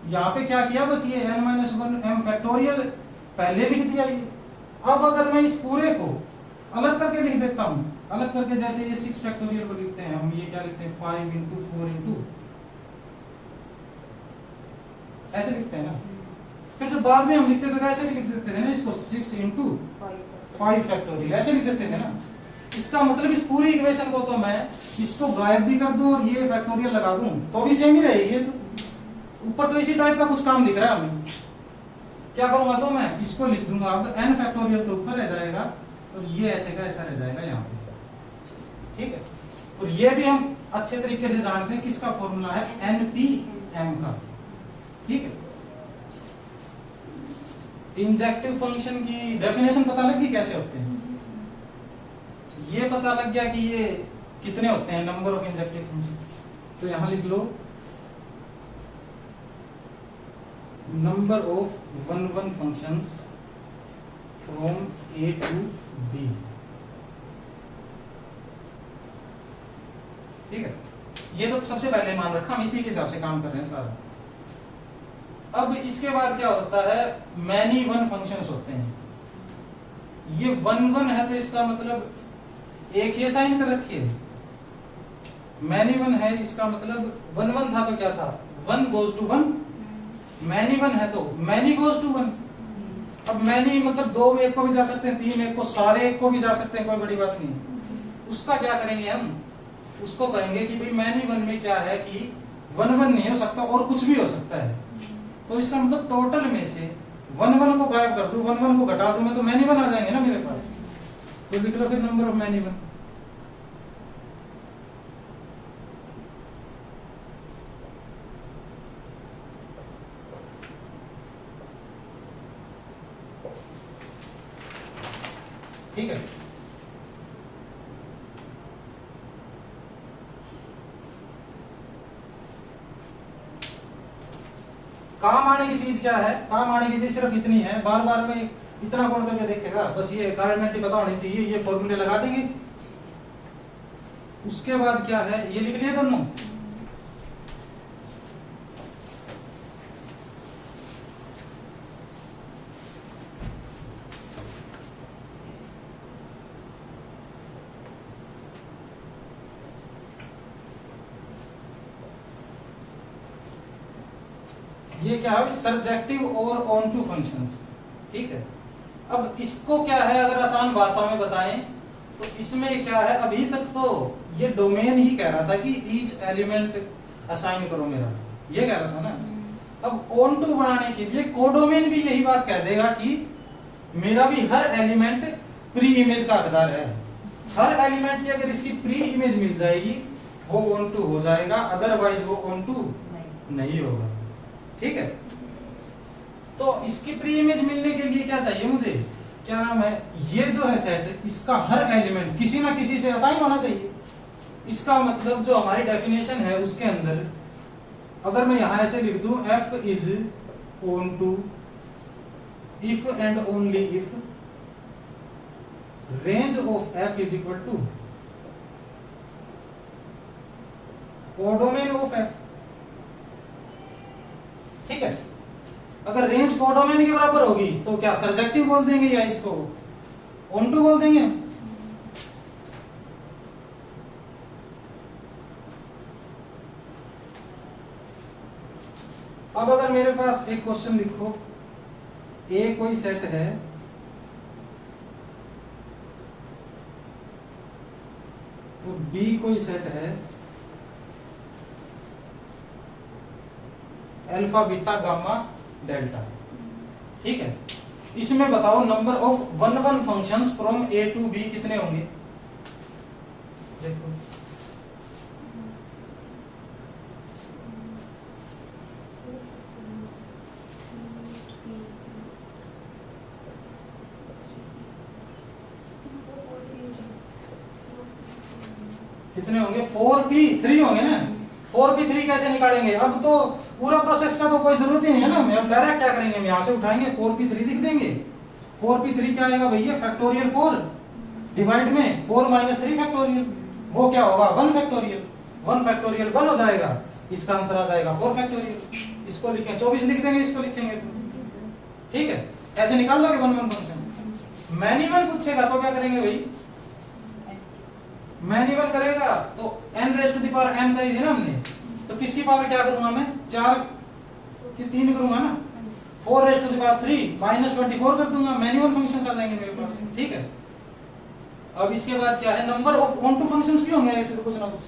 यहाँ पे क्या किया, बस ये n-1 m फैक्टोरियल पहले लिख दिया ये। अब अगर मैं इस पूरे को अलग करके लिख देता हूं, अलग करके जैसे ये 6 फैक्टोरियल को लिखते हैं हम, ये क्या लिखते हैं 5 × 4 × ऐसे लिखते हैं ना। फिर जो बाद में हम लिखते थे ऐसे भी लिख देते थे ना इसको, 6 × 5 फैक्टोरियल ऐसे लिख देते थे ना। इसका मतलब इस पूरी इक्वेशन को तो मैं इसको गायब भी कर दूं और ये फैक्टोरियल लगा दूं तो भी सेम ही रहेगी। तो ऊपर तो इसी टाइप का कुछ काम दिख रहा है हमें। क्या करूंगा, तो मैं इसको लिख दूंगा अब n फैक्टोरियल तो ऊपर रह जाएगा और ये ऐसे का ऐसा रह जाएगा यहाँ पे। ठीक है, और ये भी हम अच्छे तरीके से जानते हैं किसका फॉर्मूला है, npm का। ठीक है, इंजेक्टिव फंक्शन की डेफिनेशन पता लग गई कैसे होते हैं, ये पता लग गया कि ये कितने होते हैं, नंबर ऑफ इंजेक्टिव फंक्शन। तो यहां लिख लो number of 1 functions from A to B। ठीक है, ये तो सबसे पहले मान रखा, हम इसी के हिसाब से काम कर रहे हैं सारा। अब इसके बाद क्या होता है, मैनी 1 फंक्शंस होते हैं। ये 1 1 है तो इसका मतलब एक ही साइन कर रखी है। मैनी 1 है इसका मतलब 1 1 था तो क्या था, 1 goes to 1। मैनी 1 है तो मैनी goes to 1। अब मैनी मतलब 2 एक को भी जा सकते हैं, 3 एक को, सारे एक को भी जा सकते हैं, कोई बड़ी बात नहीं। उसका क्या करेंगे हम, उसको कहेंगे कि भाई मैनी 1 में क्या है कि 1 1 नहीं हो सकता और कुछ भी हो सकता है। तो इसका मतलब टोटल में से 1 1 को गायब कर दूं, 1 1 को घटा दूं मैं तो मैनी 1 आ जाएंगे ना मेरे पास। तो लिख लो फिर नंबर ऑफ मैनी 1। ठीक है, काम आने की चीज क्या है, काम आने की चीज सिर्फ इतनी है, बार बार में इतना कौन करके देखेगा? बस ये कार्डिनलिटी पता होनी चाहिए, ये फॉर्मूले लगा देंगे। उसके बाद क्या है, ये लिख लिए दोनों। ये क्या है, सब्जेक्टिव और ऑन टू फंक्शंस, ठीक है। अब इसको क्या है, अगर आसान भाषा में बताएं तो इसमें क्या है, अभी तक तो ये डोमेन ही कह रहा था कि ईच एलिमेंट असाइन करो मेरा, ये कह रहा था ना। अब ऑन टू बनाने के लिए कोडोमेन भी यही बात कह देगा कि मेरा भी हर एलिमेंट प्री इमेज का हकदार है। हर एलिमेंट की अगर इसकी प्री इमेज मिल जाएगी वो ऑन टू हो जाएगा, अदरवाइज वो ऑन टू नहीं होगा, ठीक है। तो इसकी प्री इमेज मिलने के लिए क्या चाहिए मुझे, क्या नाम है, ये जो है सेट, इसका हर एलिमेंट किसी ना किसी से असाइन होना चाहिए। इसका मतलब जो हमारी डेफिनेशन है उसके अंदर अगर मैं यहां ऐसे लिख दूं, f is onto if and only if range of f is equal to codomain of f, ठीक है। अगर रेंज कोडोमेन के बराबर होगी तो क्या सर्जेक्टिव बोल देंगे या इसको ऑन टू बोल देंगे? अब अगर मेरे पास एक क्वेश्चन लिखो, ए कोई सेट है, तो बी कोई सेट है, अल्फा बीटा गामा डेल्टा, ठीक है। इसमें बताओ number of one one functions from A to B कितने होंगे? देखो कितने होंगे, 4p3 होंगे ना। 4p3 कैसे निकालेंगे? अब तो पूरा प्रोसेस का तो कोई जरूरत ही नहीं है ना, हम डायरेक्ट क्या करेंगे, हम यहाँ से उठाएंगे 4p3 लिख देंगे। 4p3 क्या आएगा भैया, फैक्टोरियल 4 डिवाइड में 4 माइनस 3 फैक्टोरियल, वो क्या होगा 1 फैक्टोरियल, 1 फैक्टोरियल 1 हो जाएगा, इसका आंसर आ जाएगा 4 फैक्टोरियल। इसको लिखें 24 लिख देंगे, इसको लिखेंगे तो ठीक है। ऐसे निकाल दोगे वन वन फंक्शन। मैन्युअल पूछेगा तो क्या करेंगे भाई, मैन्युअल करेगा तो n raise to the power m करी थी ना हमने, तो किसकी पावर क्या करूंगा मैं, 4 की 3 करूंगा ना, 4 raise to the power 3 minus 24 कर दूंगा, मैन्युअल फंक्शंस आ जाएंगे मेरे पास, ठीक है। अब इसके बाद क्या है, number of onto functions भी होंगे ऐसे तो कुछ ना कुछ,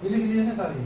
ये लिख लिए ना सारे।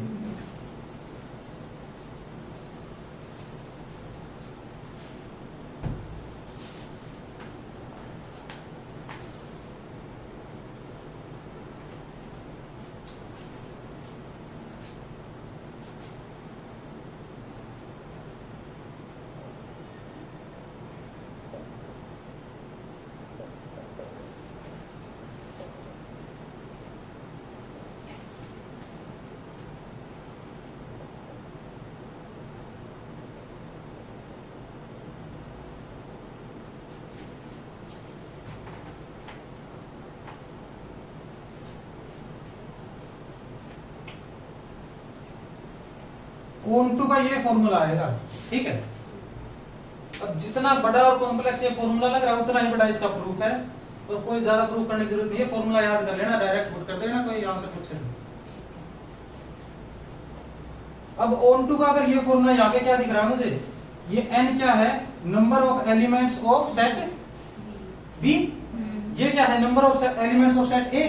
ऑन टू का ये फॉर्मूला आएगा, ठीक है। अब जितना बड़ा और कॉम्प्लेक्स ये फॉर्मूला लग रहा है उतना ही बड़ा इसका प्रूफ है, और कोई ज्यादा प्रूफ करने की जरूरत नहीं है, फॉर्मूला याद कर लेना, डायरेक्ट पुट कर देना, कोई आंसर पूछे तो। अब ऑन टू का अगर ये फॉर्मूला यहाँ पे क्या दिख रहा है मुझे, ये n क्या है, number of elements of set B, ये क्या है, number of elements of set A,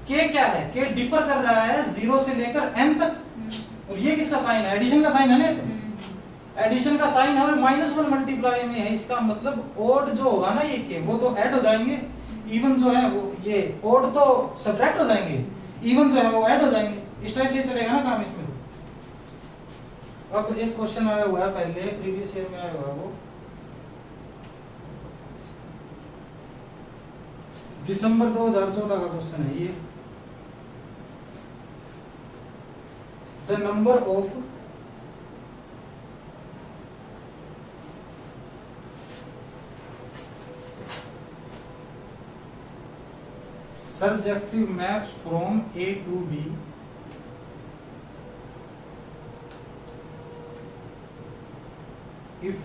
k क्या है, k डिफर कर रहा है 0 से लेकर n तक, और ये किसका साइन है, एडिशन का साइन है ना, तो एडिशन का साइन है और -1 मल्टीप्लाई में है, इसका मतलब ओड जो होगा ना ये के वो तो ऐड हो जाएंगे, इवन जो है वो ये ओड तो सब्ट्रैक्ट हो जाएंगे, इवन जो है वो ऐड हो जाएंगे, इस टाइप से चलेगा ना काम इसमें। अब एक क्वेश्चन आया हुआ है पहले प्रीवियस ईयर में आया हुआ है, वो दिसंबर 2014 का क्वेश्चन है ये, the number of surjective maps from A to B if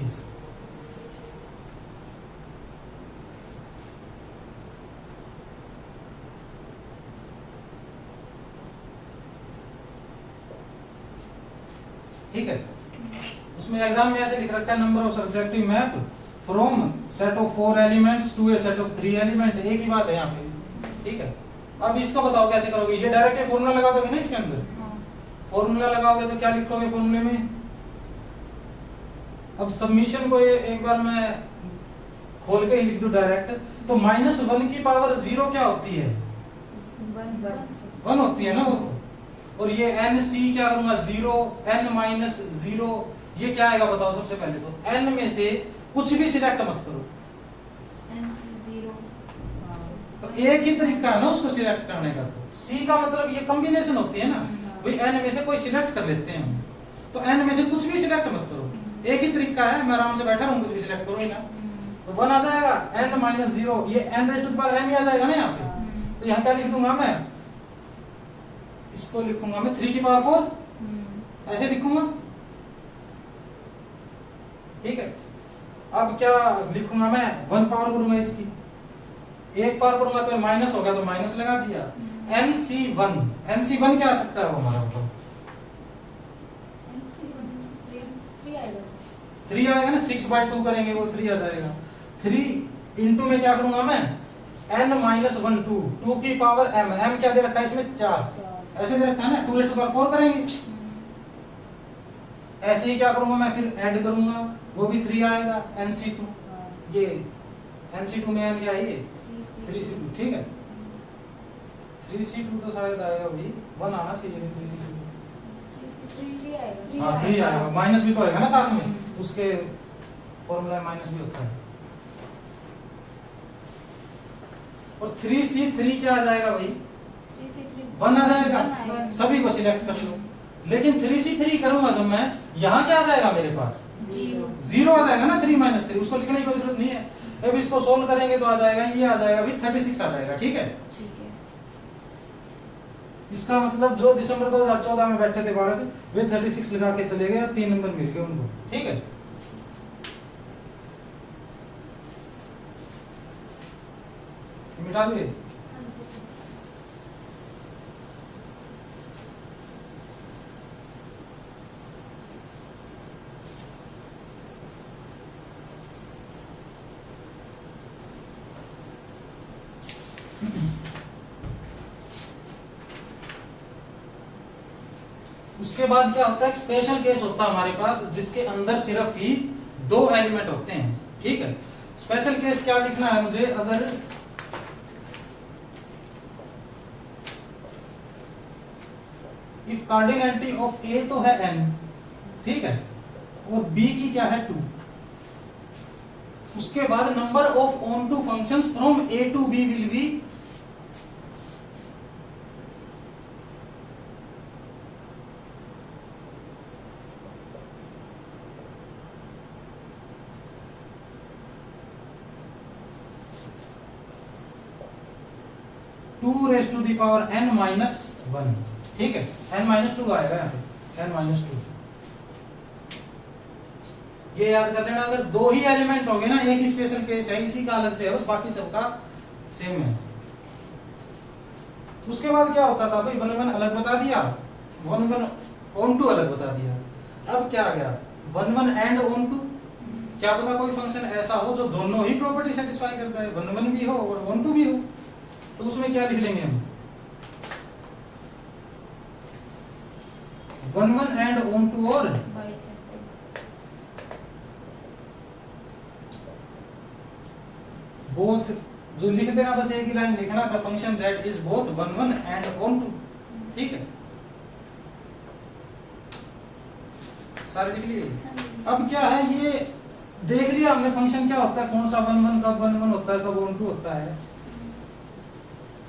is ठीक है। उसमें एग्जाम में ऐसे लिख रखा है number of subjective map from set of 4 elements to a set of 3 element, एक ही बात है यहाँ पे, ठीक है। अब इसका बताओ कैसे करोगे, ये डायरेक्ट फॉर्मूला लगा दोगे ना इसके अंदर, फॉर्मूला लगाओगे तो क्या लिखोगे फॉर्मूले में। अब सबमिशन को एक बार मैं खोल के ही लिख दूं डायरेक्ट, तो -1 की पावर 0 क्या होती है, 1 होती है ना वो तो। और ये NC क्या करूंगा 0, N-0, ये क्या आएगा बताओ सबसे पहले तो। N में से कुछ भी सिलेक्ट मत करो, NC0, तो एक ही तरीका है ना उसको सिलेक्ट करने का। तो C का मतलब ये कॉम्बिनेशन होती है ना, भाई N में से कोई सिलेक्ट कर लेते हैं हम, तो N में से कुछ भी सिलेक्ट मत करो, एक ही तरीका है, मैं आराम से बैठा रहूं कुछ भी सिलेक्ट करो ही ना, तो 1 आ जाएगा, N-0, ये N⁻m ही आ जाएगा ना यहाँ पे। तो यहाँ क्या लिख दूंगा मैं, इसको लिखूंगा मैं 3 की पावर 4, ऐसे लिखूंगा, ठीक है। अब क्या लिखूंगा मैं, 1 पावर करूंगा इसकी, 1 पावर करूंगा तो माइनस होगा तो माइनस लगा दिया। NC1 क्या आ सकता है वो हमारा मतलब 3 आएगा ना, 6/2 करेंगे वो 3 आ जाएगा। 3 इंटू में क्या करूंगा मैं, N-1 2 की पावर m क्या दे रखा है इसमें 4, ऐसे दे रखा है ना, 2⁴ करेंगे। ऐसे ही क्या करूंगा मैं, फिर ऐड करूंगा, वो भी 3 आएगा। NC2, ये NC2 में n क्या है, ये 3C2, ठीक है। 3C2 तो शायद आएगा भाई, 1 आना चाहिए, 3 हाँ 3 आएगा, माइनस भी तो आएगा ना साथ में, उसके फॉर्मूला माइनस भी होता है। और 3C3 क्या आ जाएगा भाई, 1 आ जाएगा, सभी को सिलेक्ट कर लो। लेकिन 3C3 करूंगा जब मैं, यहाँ क्या आ जाएगा मेरे पास, 0 आ जाएगा ना, 3 - 3, उसको लिखने की कोई जरूरत नहीं है। अब इसको सोल्व करेंगे तो आ जाएगा, ये आ जाएगा भी 36 आ जाएगा, ठीक है। इसका मतलब जो दिसंबर 2014 में बैठे थे बालक, वे 36 लगा के चले गए, 3 नंबर मिल गए उनको, ठीक है। मिटा दोगे, उसके बाद क्या होता है, स्पेशल केस होता है हमारे पास जिसके अंदर सिर्फ ही 2 एलिमेंट होते हैं, ठीक है। स्पेशल केस क्या लिखना है मुझे, अगर इफ कार्डिनैलिटी ऑफ A तो है n, ठीक है, और B की क्या है 2, उसके बाद number of onto functions from A to B will be n-1, ठीक है। n-2 आएगा यहाँ पे, n-2 ये याद कर लेना। अगर 2 ही एलिमेंट होंगे ना, एक ही स्पेशल केस है, इसी का अलग से है, बस बाकी सबका सेम है। उसके बाद क्या होता था भाई, 1 अलग बता दिया, 1 ऑन टू अलग बता दिया। अब क्या आ गया, 1 एंड ऑन टू, क्या पता कोई फंक्शन ऐसा हो जो दोनों ही प्रॉपर्टी सेटिस्फाई करता है, 1 भी हो और ऑन टू भी हो, तो उसमें क्या लिख लेंगे हम, 1 एंड ऑन टू और बोथ, जो लिख देना बस एक ही लाइन लिखना था, function that is both 1 and onto, ठीक है। सारे लिख लिए। अब क्या है, ये देख लिया हमने फंक्शन क्या होता है, कौन सा 1 कब 1 होता है, कब ऑन टू होता है।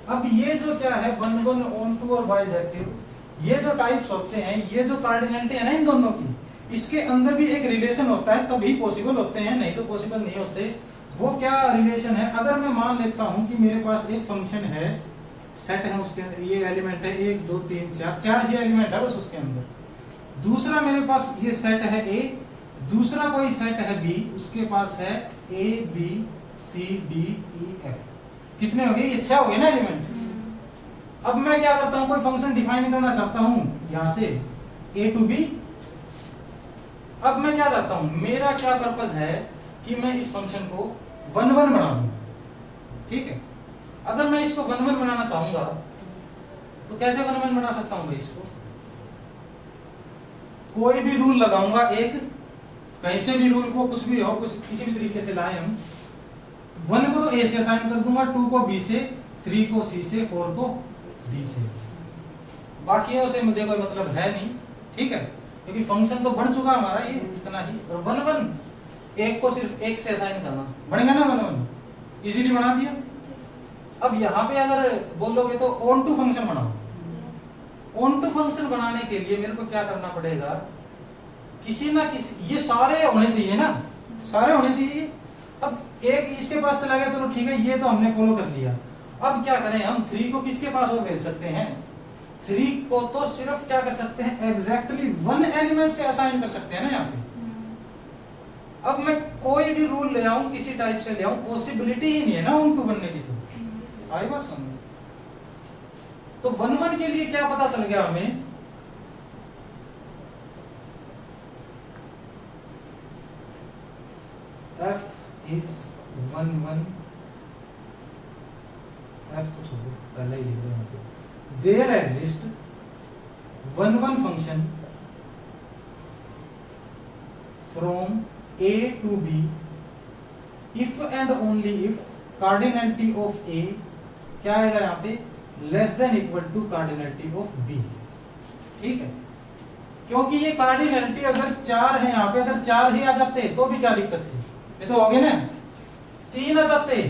अब ये जो क्या है 1 ऑन टू और बाइजेक्टिव, ये जो टाइप्स होते हैं, ये जो कार्डिनैलिटी है ना इन दोनों की, इसके अंदर भी एक रिलेशन होता है, तभी पॉसिबल होते हैं, नहीं तो पॉसिबल नहीं होते। वो क्या रिलेशन है? अगर मैं मान लेता हूं कि मेरे पास एक फंक्शन है, सेट है, उसके ये एलिमेंट है 1 2 3 4, 4 ये एलिमेंट है बस उसके अंदर। दूसरा मेरे पास ये सेट है A, दूसरा कोई सेट है B, उसके पास है A B C D E F। कितने हो गए? ये 6 हो गए ना एलिमेंट। अब मैं क्या करता हूं, कोई फंक्शन डिफाइन करना चाहता हूं यहां से A to B। अब मैं क्या चाहता हूं, मेरा क्या पर्पस है कि मैं इस फंक्शन को 1 1 बना दूं। ठीक है, अगर मैं इसको 1 1 बनाना चाहूंगा तो कैसे 1 1 बना सकता हूं भाई? इसको कोई भी रूल लगाऊंगा, एक कहीं से भी रूल को, कुछ भी हो, कुछ किसी भी तरीके से लाए हम। 1 को तो A से असाइन कर दूंगा, 2 को B से, 3 को C से, 4 को D से। बाकियों से मुझे कोई मतलब है नहीं। ठीक है, क्योंकि फंक्शन तो बढ़ चुका हमारा ये इतना ही। और 1 1 एक को सिर्फ 1 से असाइन करना, बढ़ गया ना 1 1, इजीली बना दिया। अब यहाँ पे अगर बोलोगे तो ऑन टू फंक्शन बनाओ। ऑन टू फंक्शन बनाने के लिए मेरे को क्या करना पड़ेगा, किसी ना किसी, ये सारे होने चाहिए ना, सारे होने चाहिए। अब एक इसके पास चला गया, चलो ठीक है, ये तो हमने फॉलो कर लिया। अब क्या करें हम? 3 को किसके पास और भेज सकते हैं? 3 को तो सिर्फ क्या कर सकते हैं, एग्जैक्टली 1 एलिमेंट से असाइन कर सकते हैं ना यहाँ पे। अब मैं कोई भी रूल ले आऊं, किसी टाइप से ले आऊं, पॉसिबिलिटी ही नहीं है ना ऑन टू बनने की। तो आई बात समझ? तो 1 1 के लिए क्या पता चल गया हमें, f is 1 1, f तो छोड़ो, पहले ही लिख रहे हैं। There exist 1 1 function from A to B if and only if cardinality of A क्या आएगा यहाँ पे, less than equal to cardinality of B। ठीक है, क्योंकि ये कार्डिनलिटी अगर 4 है यहाँ पे, अगर 4 ही आ जाते तो भी क्या दिक्कत थी, ये तो हो गए ना। 3 आ जाते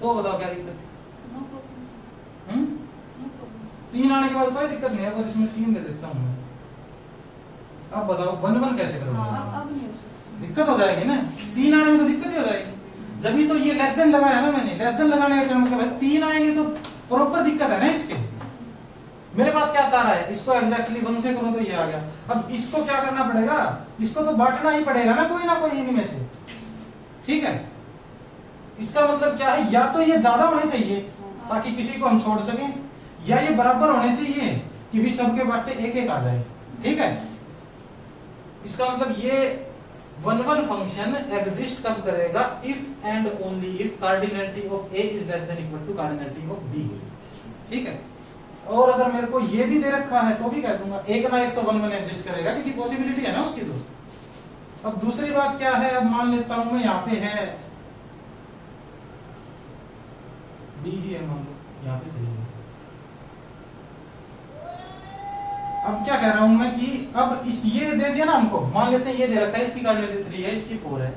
तो बताओ क्या दिक्कत थी? 3 आने के बाद कोई दिक्कत नहीं है, अगर इसमें 3 दे देता हूं मैं। अब बताओ 1 1 कैसे करोगे? दिक्कत हो जाएगी ना, 3 आने में तो दिक्कत ही हो जाएगी। जब भी तो ये लेस देन लगाया ना मैंने, लेस देन लगाने का क्या मतलब है, 3 आएंगे तो प्रॉपर दिक्कत है ना इसके। मेरे पास क्या चाह रहा है, इसको एग्जैक्टली 1 से करूं तो ये आ गया। अब इसको क्या करना पड़ेगा, इसको तो बांटना ही पड़ेगा ना कोई इनमें से। ठीक है, इसका मतलब क्या है, या तो ये ज्यादा होने चाहिए ताकि किसी को हम छोड़ सकें, या ये बराबर होने चाहिए कि भी सबके बाटे एक एक आ जाए। ठीक है, इसका मतलब ये 1 1 फंक्शन एग्जिस्ट कब करेगा, if and only if cardinality of A is less than equal to cardinality of B। ठीक है, और अगर मेरे को ये भी दे रखा है तो भी कह दूंगा एक ना एक तो 1 1 एग्जिस्ट करेगा, क्योंकि पॉसिबिलिटी है ना उसकी। तो अब दूसरी बात क्या है, अब मान लेता हूं मैं यहाँ पे है B ही है, मान लो यहाँ पे 3 है। अब क्या कह रहा हूं मैं कि अब इस ये दे दिया ना हमको, मान लेते हैं ये दे रखा है, इसकी कार्डिनलिटी 3 है, इसकी 4 है।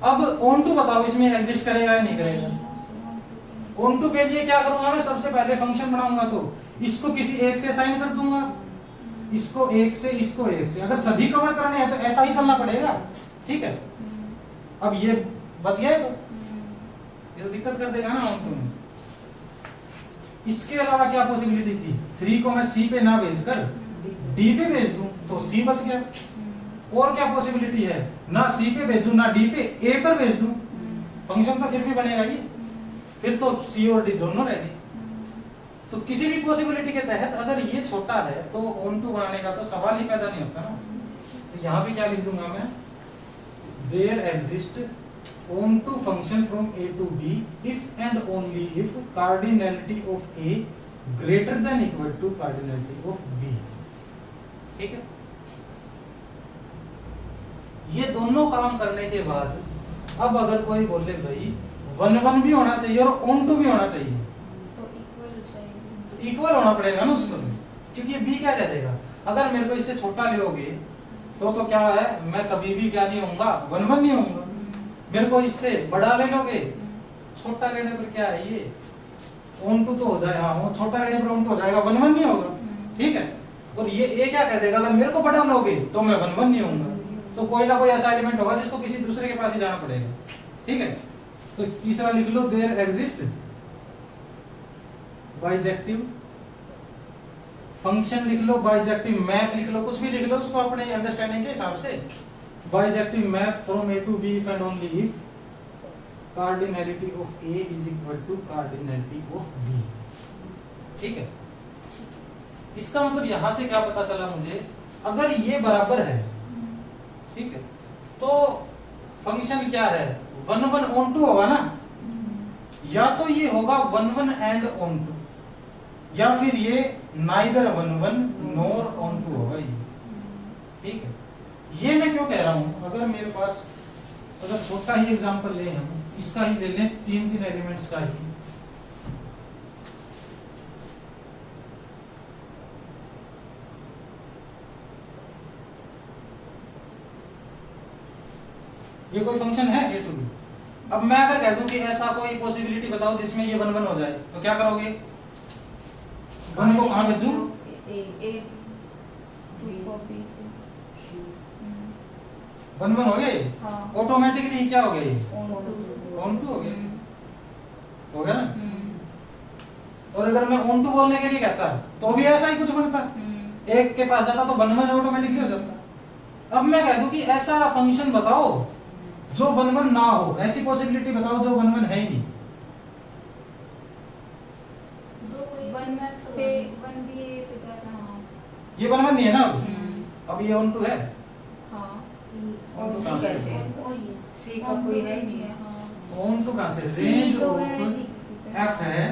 अब ऑन टू बताओ इसमें एग्जिस्ट करेगा या नहीं करेगा? ऑन टू के लिए क्या करूंगा मैं, सबसे पहले फंक्शन बनाऊंगा तो इसको किसी एक से असाइन कर दूंगा, इसको 1 से, इसको 1 से। अगर सभी कवर करने हैं तो ऐसा ही चलना पड़ेगा। ठीक है, अब ये बच गया तो ये तो दिक्कत कर देगा ना ऑन टू में। इसके अलावा क्या पॉसिबिलिटी थी, 3 को मैं C पे ना भेजकर D पे भेज दूं तो C बच गया। और क्या पॉसिबिलिटी है, ना C पे भेजूं ना D पे, A पर भेज दूं, फंक्शन तो फिर भी बनेगा ये, फिर तो C और D दोनों रहेगी। तो किसी भी पॉसिबिलिटी के तहत अगर ये छोटा है तो ऑन टू बनाने का तो सवाल ही पैदा नहीं होता ना। तो यहाँ पे क्या लिख दूंगा मैं, there exist onto function from A to B if and only if cardinality of A greater than equal to cardinality of B। ठीक है, ये दोनों काम करने के बाद अब अगर कोई बोले भाई 1 1 भी होना चाहिए और ऑन टू भी होना चाहिए, तो इक्वल होना पड़ेगा ना उसको, क्योंकि ये B क्या कह देगा, अगर मेरे को इससे छोटा लोगे तो क्या है, मैं कभी भी क्या नहीं होऊंगा, 1 1 नहीं होऊंगा। मेरे को इससे बड़ा ले लोगे, छोटा लेने पर क्या है ये ऑन टू तो हो जाए, हाँ छोटा लेने पर ऑन टू हो जाएगा, 1 1 नहीं होगा। ठीक है, और ये क्या कह देगा, अगर मेरे को बड़ा लोगे तो मैं 1 1 नहीं होऊंगा, तो कोई ना कोई ऐसा एलिमेंट होगा जिसको किसी दूसरे के पास ही जाना पड़ेगा। ठीक है, तो तीसरा लिख लो, देयर एग्जिस्ट बाइजेक्टिव फंक्शन, लिख लो बाइजेक्टिव मैप, लिख लो कुछ भी लिख लो उसको अपने अंडरस्टैंडिंग के हिसाब से। Bijective map from A to B if and only if cardinality of A is equal to cardinality of B. ठीक है, इसका मतलब यहां से क्या पता चला मुझे, अगर ये बराबर है, ठीक है, तो फंक्शन क्या है, 1 1 ऑन टू होगा ना, या तो ये होगा 1 1 एंड ऑन टू, या फिर ये नाइदर 1 1 नॉर ऑन टू होगा ये। ठीक है, ये मैं क्यों कह रहा हूं, अगर मेरे पास अगर छोटा ही एग्जांपल ले, हम इसका ही ले लें, 3 एलिमेंट्स का ही। ये कोई फंक्शन है ए टू बी। अब मैं अगर कह दूं कि ऐसा कोई पॉसिबिलिटी बताओ जिसमें ये 1 1 हो जाए, तो क्या करोगे, 1 को कहां भेजूं, वन वन हो गया ये, ऑटोमेटिकली क्या हो गया ये, ऑन टू हो गया, हो गया ना। और अगर मैं ऑन टू बोलने के लिए कहता तो भी ऐसा ही कुछ बनता, एक के पास जाता तो 1 1 ऑटोमेटिकली हो जाता। अब मैं कह दूं कि ऐसा फंक्शन बताओ जो 1 1 ना हो, ऐसी पॉसिबिलिटी बताओ जो 1 1 है ही नहीं। ये 1 1 नहीं है ना, अब ये ऑन टू है, ऑन टू कहां से, सी का कोई है नहीं है, ऑन टू कहां से, रेंज ऑफ एफ है,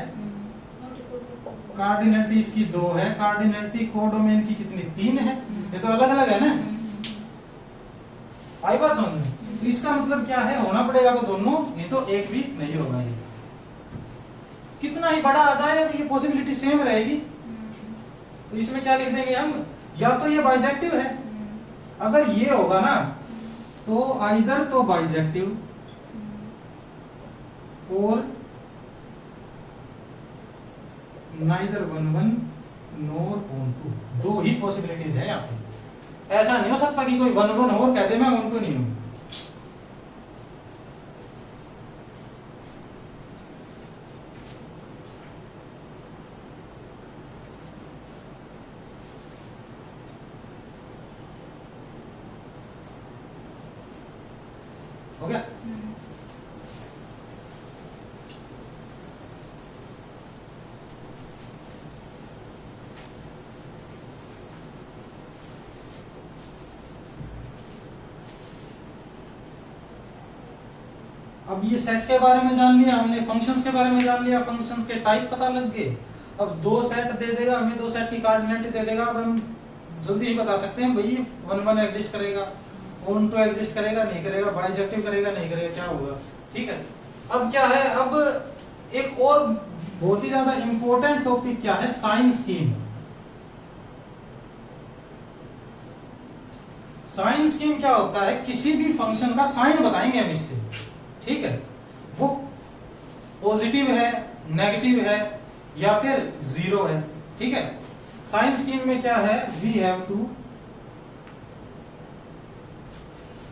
कार्डिनैलिटी इसकी 2 है, कार्डिनैलिटी कोडोमेन की कितनी 3 है, ये तो अलग अलग है ना। आई बात समझ में, तो इसका मतलब क्या है, होना पड़ेगा तो दोनों, नहीं तो एक भी नहीं होगा ये, कितना ही बड़ा आ जाए और ये पॉसिबिलिटी सेम रहेगी। तो इसमें क्या लिख देंगे हम, या तो ये बाइजेक्टिव है, अगर ये होगा ना तो आइदर तो बाइजेक्टिव और नाइदर 1 1 नॉर ऑन टू, 2 ही पॉसिबिलिटीज है यहाँ पे। ऐसा नहीं हो सकता कि कोई 1 1 और कह दे मैं ऑन टू नहीं हूं। हो गया, अब ये सेट के बारे में जान लिया हमने, फंक्शंस के बारे में जान लिया, फंक्शंस के टाइप पता लग गए। अब 2 सेट दे देगा हमें, 2 सेट की कोऑर्डिनेट दे देगा, अब हम जल्दी ही बता सकते हैं भाई 1 1 एग्जिस्ट करेगा, ऑन टू एग्जिस्ट करेगा नहीं करेगा, बाइजेक्टिव करेगा नहीं करेगा, क्या होगा। ठीक है, अब क्या है, अब एक और बहुत ही ज्यादा इंपॉर्टेंट टॉपिक क्या है, साइन स्कीम। साइन स्कीम क्या होता है, किसी भी फंक्शन का साइन बताएंगे हम इससे। ठीक है, वो पॉजिटिव है, नेगेटिव है या फिर 0 है। ठीक है, साइन स्कीम में क्या है, we have to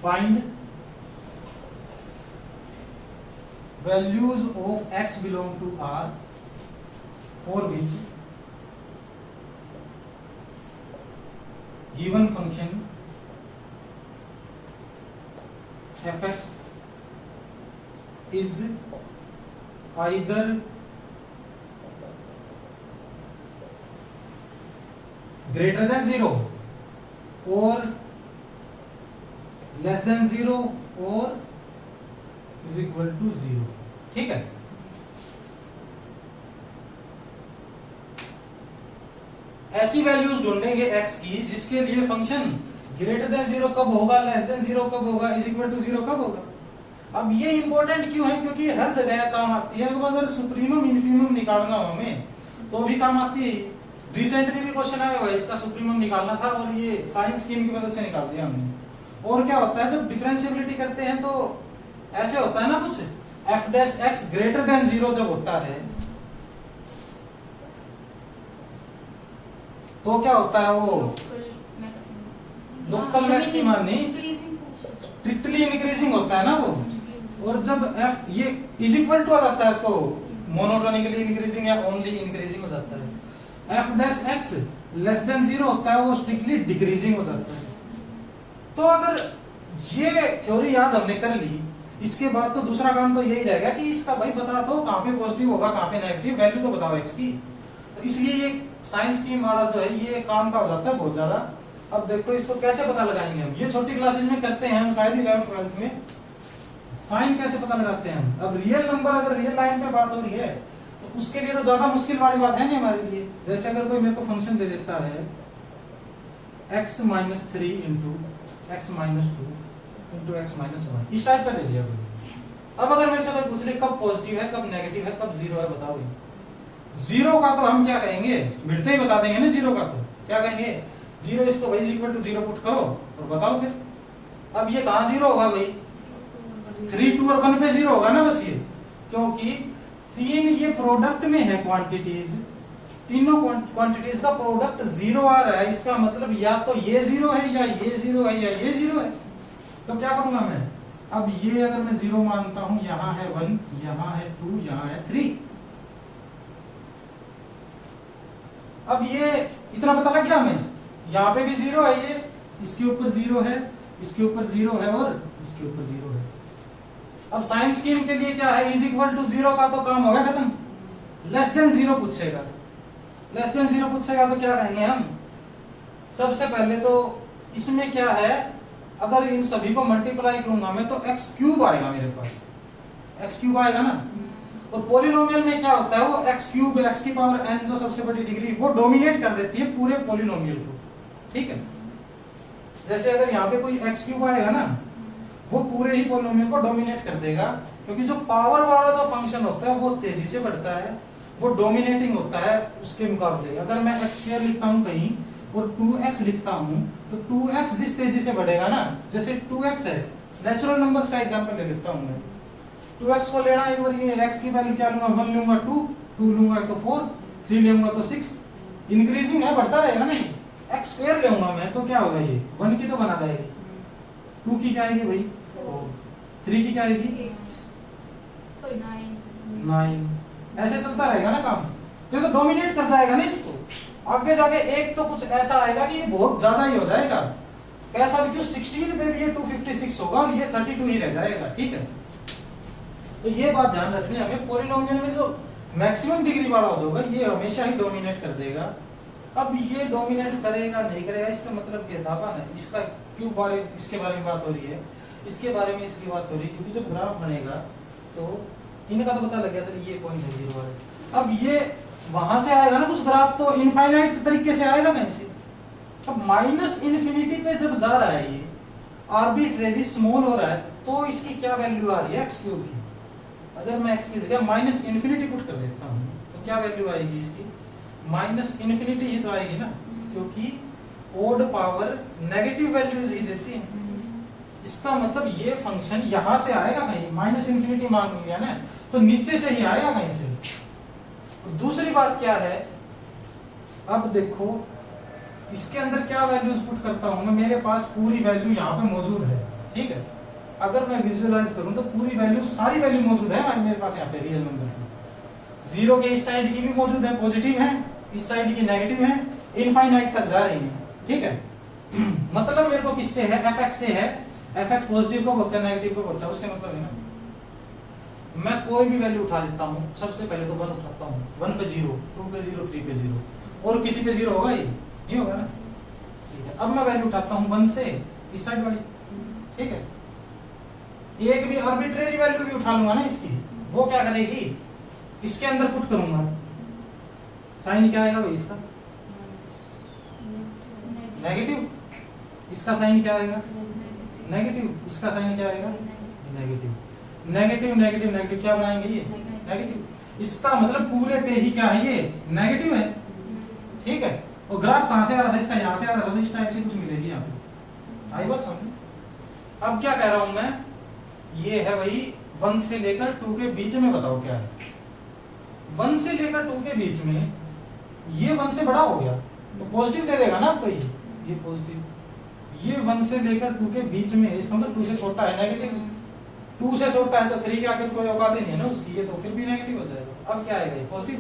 find values of x belong to R for which given function fx is either greater than 0 or less than 0 or is equal to 0। ठीक है, ऐसी वैल्यूज ढूंढेंगे x की जिसके लिए फंक्शन ग्रेटर देन 0 कब होगा, लेस देन 0 कब होगा, इज इक्वल टू 0 कब होगा। अब ये इंपॉर्टेंट क्यों है, क्योंकि हर जगह काम आती है। अगर सुप्रीमम इन्फीमम निकालना हो हमें तो भी काम आती है। रिसेंटली भी क्वेश्चन आया हुआ है, इसका सुप्रीमम निकालना था और ये साइंस स्कीम की मदद से निकाल दिया हमने। और क्या होता है, जब डिफरेंशिएबिलिटी करते हैं तो ऐसे होता है ना कुछ, F dash x greater than 0 जब होता है तो क्या होता है वो लोकल मैक्सिमम। लोकल मैक्सिमा नहीं, स्ट्रिक्टली इंक्रीजिंग होता है ना वो। और जब एफ ये इज इक्वल टू आ जाता है तो मोनोटोनिकली इंक्रीजिंग या ओनली इंक्रीजिंग हो जाता है। F dash x less than 0 होता है वो स्ट्रिक्टली डिक्रीजिंग हो जाता है। तो अगर ये थ्योरी याद हमने कर ली, इसके बाद तो दूसरा काम तो यही रहेगा कि इसका भाई बता दो कहाँ पे पॉजिटिव होगा कहाँ पे नेगेटिव, वैल्यू तो बताओ एक्स की। तो इसलिए ये साइंस की वाला जो है ये काम का हो जाता है बहुत ज्यादा। अब देखो इसको कैसे पता लगाएंगे हम, ये छोटी क्लासेस में करते हैं हम, शायद 11th 12th में। साइन कैसे पता लगाते हैं हम? अब रियल नंबर अगर रियल लाइन पे बात हो रही है तो उसके लिए तो ज्यादा मुश्किल वाली बात है नहीं हमारे लिए। जैसे अगर कोई मेरे को फंक्शन दे देता है x minus 3 into x minus 2 into x minus 1, इस टाइप का दे दिया कोई। अब अगर मेरे से कोई पूछ ले कब पॉजिटिव है कब नेगेटिव है कब जीरो है, बताओ। जीरो का तो हम क्या कहेंगे, मिलते ही बता देंगे ना। जीरो का तो क्या कहेंगे, जीरो इसको भाई इक्वल टू जीरो पुट करो और बताओ फिर। अब ये कहाँ जीरो होगा भाई, 3 2 और 1 पे जीरो होगा ना बस ये, क्योंकि तीन ये प्रोडक्ट में है क्वांटिटीज, तीनों क्वांटिटीज का प्रोडक्ट जीरो आ रहा है। इसका मतलब या तो ये जीरो है या ये जीरो है या ये जीरो है। तो क्या करूंगा मैं, अब ये अगर मैं जीरो मानता हूं, यहां है 1, यहां है 2, यहां है 3। अब ये इतना पता लग गया हमें, यहाँ पे भी जीरो है, ये इसके ऊपर जीरो है, इसके ऊपर जीरो है और इसके ऊपर जीरो है। अब साइन स्कीम के लिए क्या है, इज इक्वल टू जीरो का तो काम हो गया खत्म। लेस देन जीरो पूछेगा, लेस देन जीरो पूछेगा तो क्या कहेंगे हम, सबसे पहले तो इसमें क्या है, अगर इन सभी को मल्टीप्लाई करूंगा मैं तो एक्स क्यूब आएगा मेरे पास, एक्स क्यूब आएगा ना। और पॉलिनोमियल में क्या होता है, वो एक्स क्यूब एक्स की पावर एन जो सबसे बड़ी डिग्री वो डोमिनेट कर देती है पूरे पॉलिनोमियल को, ठीक है। जैसे अगर यहाँ पे कोई एक्स क्यूब आएगा ना, वो पूरे ही पॉलिनोमियल को डोमिनेट कर देगा, क्योंकि जो पावर वाला जो फंक्शन होता है वो तेजी से बढ़ता है, वो डोमिनेटिंग होता है उसके मुकाबले। अगर मैं एक्स स्क्वायर लिखता हूँ कहीं और 2x लिखता हूँ तो 2x जिस तेजी से बढ़ेगा ना, जैसे 2x है, नेचुरल नंबर्स का एग्जांपल ले लेता हूँ मैं। 2x को लेना एक बार, ये x की वैल्यू क्या लूंगा, 1 लूंगा 2 लूंगा तो 4, 3 लूंगा तो 6, इंक्रीजिंग है, बढ़ता रहेगा ना। x स्क्वायर लूंगा मैं तो क्या होगा, ये 1 की तो बना जाएगी, 2 की क्या आएगी भाई 3 की क्या आएगी 9, ऐसे चलता रहेगा ना काम। तो ये तो डोमिनेट कर जाएगा ना इसको। आगे जाके एक तो कुछ ऐसा आएगा कि ये बहुत ज्यादा ही हो जाएगा, कैसा भी क्यों 16 पे भी ये 256 होगा और ये 32 ही रह जाएगा, ठीक है। तो ये बात ध्यान रखनी है हमें, पॉलिनोमियल में जो मैक्सिमम डिग्री वाला होगा ये हमेशा ही डोमिनेट कर देगा। अब ये डोमिनेट करेगा नहीं करेगा इसका मतलब क्या था ना, इसका क्यों बारे इसके बारे में बात हो रही है, इसके बारे में इसकी बात हो रही है, क्योंकि जब ग्राफ बनेगा तो इनका तो पता लग गया, चलो ये पॉइंट है जीरो वाला। अब ये वहां से आएगा ना कुछ ग्राफ तो इनफाइनाइट तरीके से आएगा कहीं से। अब माइनस इन्फिनिटी पे जब जा रहा है ये आर्बिट्रेरी स्मॉल हो रहा है तो इसकी क्या वैल्यू आ रही है एक्स क्यूब की। अगर मैं एक्स की जगह माइनस इन्फिनिटी पुट कर देता हूँ तो क्या वैल्यू आएगी इसकी, माइनस इन्फिनिटी ही तो आएगी ना, क्योंकि ओड पावर नेगेटिव वैल्यूज ही देती है। इसका मतलब ये फंक्शन यहां से आएगा कहीं, माइनस इन्फिनिटी मान लिया ना तो नीचे से ही आएगा कहीं से। और दूसरी बात क्या है, अब देखो इसके अंदर क्या वैल्यूज पुट करता हूं मैं, मेरे पास पूरी वैल्यू यहाँ पे मौजूद है, ठीक है। अगर मैं विजुअलाइज करूं तो पूरी वैल्यू सारी वैल्यू मौजूद है मेरे पास यहाँ पे रियल नंबर की। जीरो के इस साइड की भी मौजूद है, पॉजिटिव है, इस साइड की नेगेटिव है, इनफाइनाइट तक जा रही है, ठीक है। मतलब मेरे को किससे है, एफ एक्स से है। एफ एक्स पॉजिटिव को होता है नेगेटिव को होता है, उससे मतलब है ना। मैं कोई भी वैल्यू उठा लेता हूँ, सबसे पहले तो 1 उठाता हूँ, 1 पे 0, 2 पे 0, 3 पे 0, और किसी पे 0 होगा ये नहीं होगा ना, ठीक है। अब मैं वैल्यू उठाता हूँ 1 से इस साइड वाली, ठीक है। एक भी आर्बिट्रेरी वैल्यू भी उठा लूंगा ना इसकी, वो क्या करेगी, इसके अंदर पुट करूंगा, साइन क्या आएगा भाई इसका नेगेटिव, इसका साइन क्या आएगा नेगेटिव, इसका साइन क्या आएगा नेगेटिव, नेगेटिव नेगेटिव नेगेटिव क्या बनाएंगे ये नेगेटिव। इसका मतलब पूरे पे ही क्या है ये नेगेटिव है, ठीक है। और ग्राफ कहां से आ रहा था इसका, यहां से आ रहा था, तो इस टाइप से कुछ मिलेगी यहाँ पे, आई बात समझ। अब क्या कह रहा हूं मैं, ये है भाई 1 से लेकर 2 के बीच में, बताओ क्या है 1 से लेकर 2 के बीच में, ये 1 से बड़ा हो गया तो पॉजिटिव दे देगा ना अब तो ये पॉजिटिव, ये 1 से लेकर 2 के बीच में है, इसका मतलब 2 से छोटा है नेगेटिव, 2 से छोटा है तो 3 के आगे तो कोई औकात ही नहीं है ना उसकी, ये तो फिर भी नेगेटिव हो जाएगा। अब क्या आएगा ये पॉजिटिव,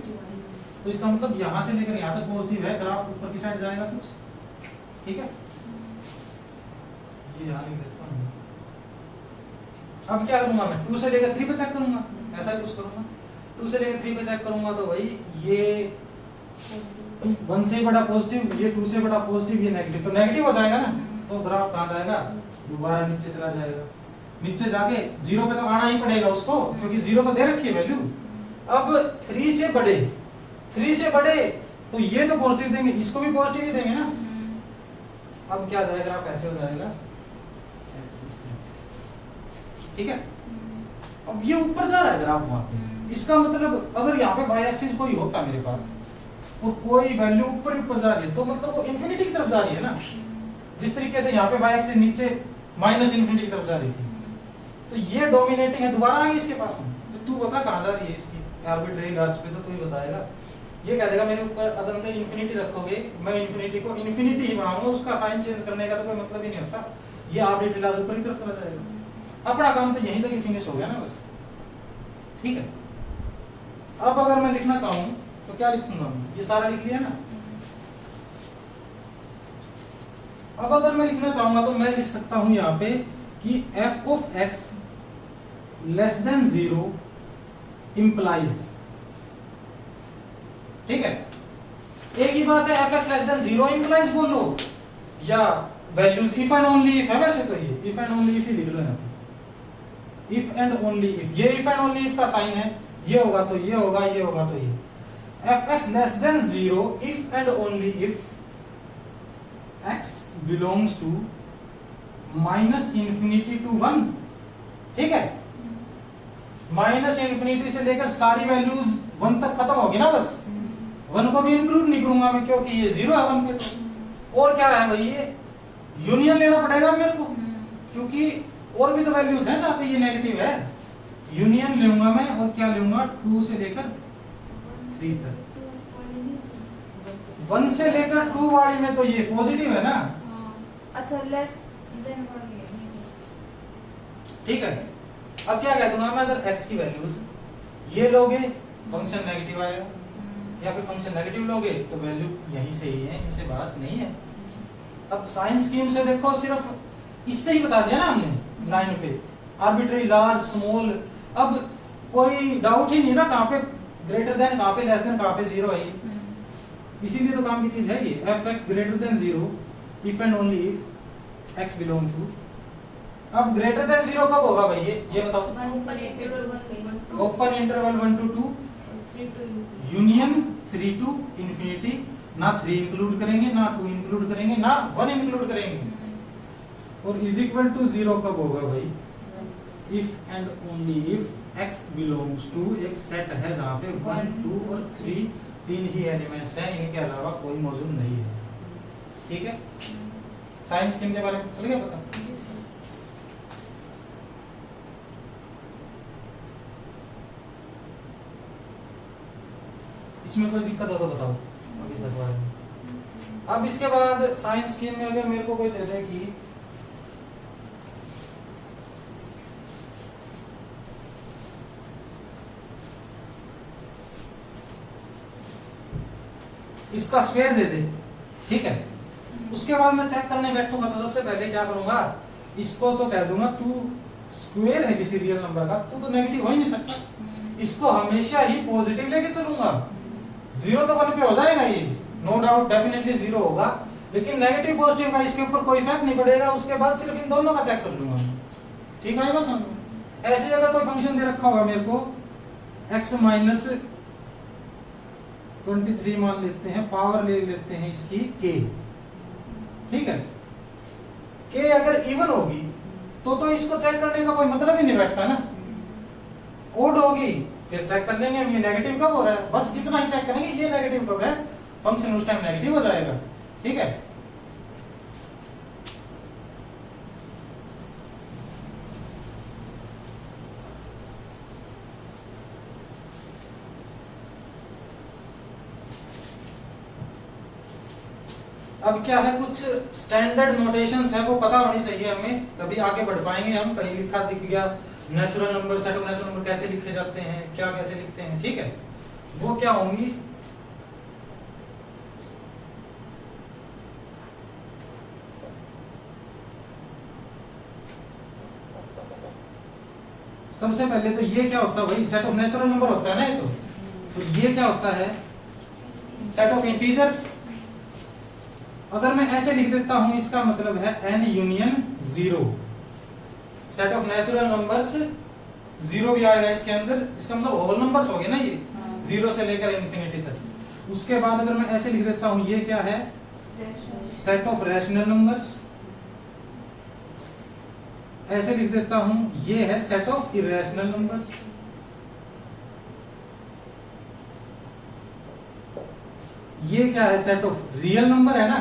तो इसका मतलब यहाँ से लेकर यहाँ तक पॉजिटिव है, ग्राफ ऊपर की साइड जाएगा कुछ, ठीक है। ये यहाँ लिख देता हूँ। अब क्या करूंगा मैं 2 से लेकर 3 पे चेक करूंगा, ऐसा कुछ करूंगा, 2 से लेकर 3 पे चेक करूंगा तो भाई ये 1 से बड़ा पॉजिटिव, ये 2 से बड़ा पॉजिटिव, ये नेगेटिव, तो नेगेटिव हो जाएगा ना, तो ग्राफ कहाँ जाएगा, दोबारा नीचे चला जाएगा, नीचे जाके 0 पे तो आना ही पड़ेगा उसको, क्योंकि 0 तो दे रखी है वैल्यू। अब 3 से बड़े तो ये तो पॉजिटिव देंगे, इसको भी पॉजिटिव ही देंगे ना। अब क्या जाएगा, ग्राफ ऐसे हो जाएगा, ऐसे इस तरह, ठीक है। अब ये ऊपर जा रहा है ग्राफ वहां पे, इसका मतलब अगर यहाँ पे बाई एक्सिस कोई होता मेरे पास और कोई वैल्यू ऊपर जा रही है तो मतलब वो इंफिनिटी की तरफ जा रही है ना, जिस तरीके से यहाँ पे बाई एक्सिस नीचे माइनस इंफिनिटी की तरफ जा रही थी, तो ये डोमिनेटिंग है, दोबारा आ गई इसके पास में। तो तू बता कहाँ जा रही है इसकी आर्बिट्रेरी लार्ज पे, तो तू ही बताएगा। ये कह देगा मेरे ऊपर अगर अंदर इंफिनिटी रखोगे, मैं इंफिनिटी को इंफिनिटी ही बनाऊंगा, उसका साइन चेंज करने का तो कोई मतलब ही नहीं होता, ये आर्बिट्रेरी लार्ज ऊपर की तरफ चला जाएगा। अपना काम तो यहीं तक ही फिनिश हो गया ना बस, ठीक है। अब अगर मैं लिखना चाहूं तो क्या लिखूंगा मैं, ये सारा लिख लिया ना। अब अगर मैं लिखना चाहूंगा तो मैं लिख सकता हूं यहाँ पे कि f of x less than 0 implies, ठीक है। एक ही बात है, F X less than 0 implies बोलो या values if and only if है, वैसे तो ये if and only if he लिख लो यहाँ पे, इफ एंड ओनली इफ, ये इफ एंड ओनली इफ का साइन है, ये होगा तो ये होगा, ये होगा तो ये। F X less than 0 if and only if x belongs to minus infinity to 1, ठीक है। माइनस इंफिनिटी से लेकर सारी वैल्यूज 1 तक खत्म होगी ना बस, 1 को भी इंक्लूड नहीं करूंगा मैं क्योंकि ये 0 है 1 पे तो। और क्या है भाई, ये यूनियन लेना पड़ेगा मेरे को, क्योंकि और भी तो वैल्यूज हैं जहाँ पे ये नेगेटिव है। यूनियन लूंगा मैं, और क्या लूंगा 2 से लेकर 3 तक, 1 से लेकर 2 वाली में तो ये पॉजिटिव है ना, अच्छा लेस देन, ठीक है। अब क्या कह दूंगा मैं, अगर x की वैल्यूज ये लोगे फंक्शन नेगेटिव आएगा, या फिर फंक्शन नेगेटिव लोगे तो वैल्यू यहीं से ही है, इनसे बात नहीं है। अब साइन स्कीम से देखो, सिर्फ इससे ही बता दिया ना हमने लाइन पे, आर्बिट्रेरी लार्ज स्मॉल। अब कोई डाउट ही नहीं ना कहाँ पे ग्रेटर देन, कहाँ पे लेस देन, कहाँ पे 0 है, इसीलिए तो काम की चीज है ये। F X greater than 0 if and only if x belong to. अब ग्रेटर देन 0 कब होगा भाई, ये बताओ। Open interval 1 to 2 union 3 to infinity, ना 3 इंक्लूड करेंगे, ना 2 इंक्लूड करेंगे, ना 1 इंक्लूड करेंगे। और इज इक्वल टू 0 कब होगा भाई, if and only if x belongs to एक सेट है जहाँ पे 1 2 और 3 तीन ही एलिमेंट्स हैं, इनके अलावा कोई मौजूद नहीं है, ठीक है। साइंस स्कीम के बारे में चल गया पता। इसमें कोई दिक्कत हो तो बताओ अभी तक बारे में। अब इसके बाद साइंस स्कीम में अगर मेरे को कोई दे दे कि इसका स्क्वायर दे दे, ठीक है, उसके बाद मैं चेक करने बैठूंगा तो सबसे पहले क्या करूंगा, इसको तो कह दूंगा तू स्क्वायर है किसी रियल नंबर का, तू तो नेगेटिव हो ही नहीं सकता, इसको हमेशा ही पॉजिटिव लेके चलूंगा। 0 तो 1 पे हो जाएगा ये, नो डाउट डेफिनेटली 0 होगा, लेकिन नेगेटिव पॉजिटिव का इसके ऊपर कोई इफेक्ट नहीं पड़ेगा। उसके बाद सिर्फ इन दोनों का चेक कर लूंगा, ठीक है। बस ऐसे अगर कोई फंक्शन दे रखा होगा मेरे को x माइनस 23 मान लेते हैं, पावर ले लेते हैं इसकी k, ठीक है। k अगर इवन होगी तो इसको चेक करने का कोई मतलब ही नहीं बैठता ना। ओड होगी फिर चेक कर लेंगे ये नेगेटिव कब हो रहा है, बस इतना ही चेक करेंगे ये नेगेटिव कब है, फंक्शन उस टाइम नेगेटिव हो जाएगा, ठीक है। अब क्या है, कुछ स्टैंडर्ड नोटेशंस है वो पता होनी चाहिए हमें, तभी आगे बढ़ पाएंगे हम। कहीं लिखा दिख गया natural number, set of natural number कैसे लिखे जाते हैं, क्या कैसे लिखते हैं, ठीक है, वो क्या होंगी। सबसे पहले तो ये क्या होता है भाई, सेट ऑफ नेचुरल नंबर होता है ना ये तो ये क्या होता है, सेट ऑफ इंटीजर्स। अगर मैं ऐसे लिख देता हूं, इसका मतलब है n union 0। Set of natural numbers 0 भी आएगा इसके अंदर, इसका मतलब होल नंबर्स हो गए ना ये, 0 से लेकर इंफिनिटी तक। उसके बाद अगर मैं ऐसे लिख देता हूं, ये क्या है, सेट ऑफ रैशनल नंबर्स। ऐसे लिख देता हूं, ये है सेट ऑफ इरेशनल नंबर। ये क्या है, सेट ऑफ रियल नंबर है ना,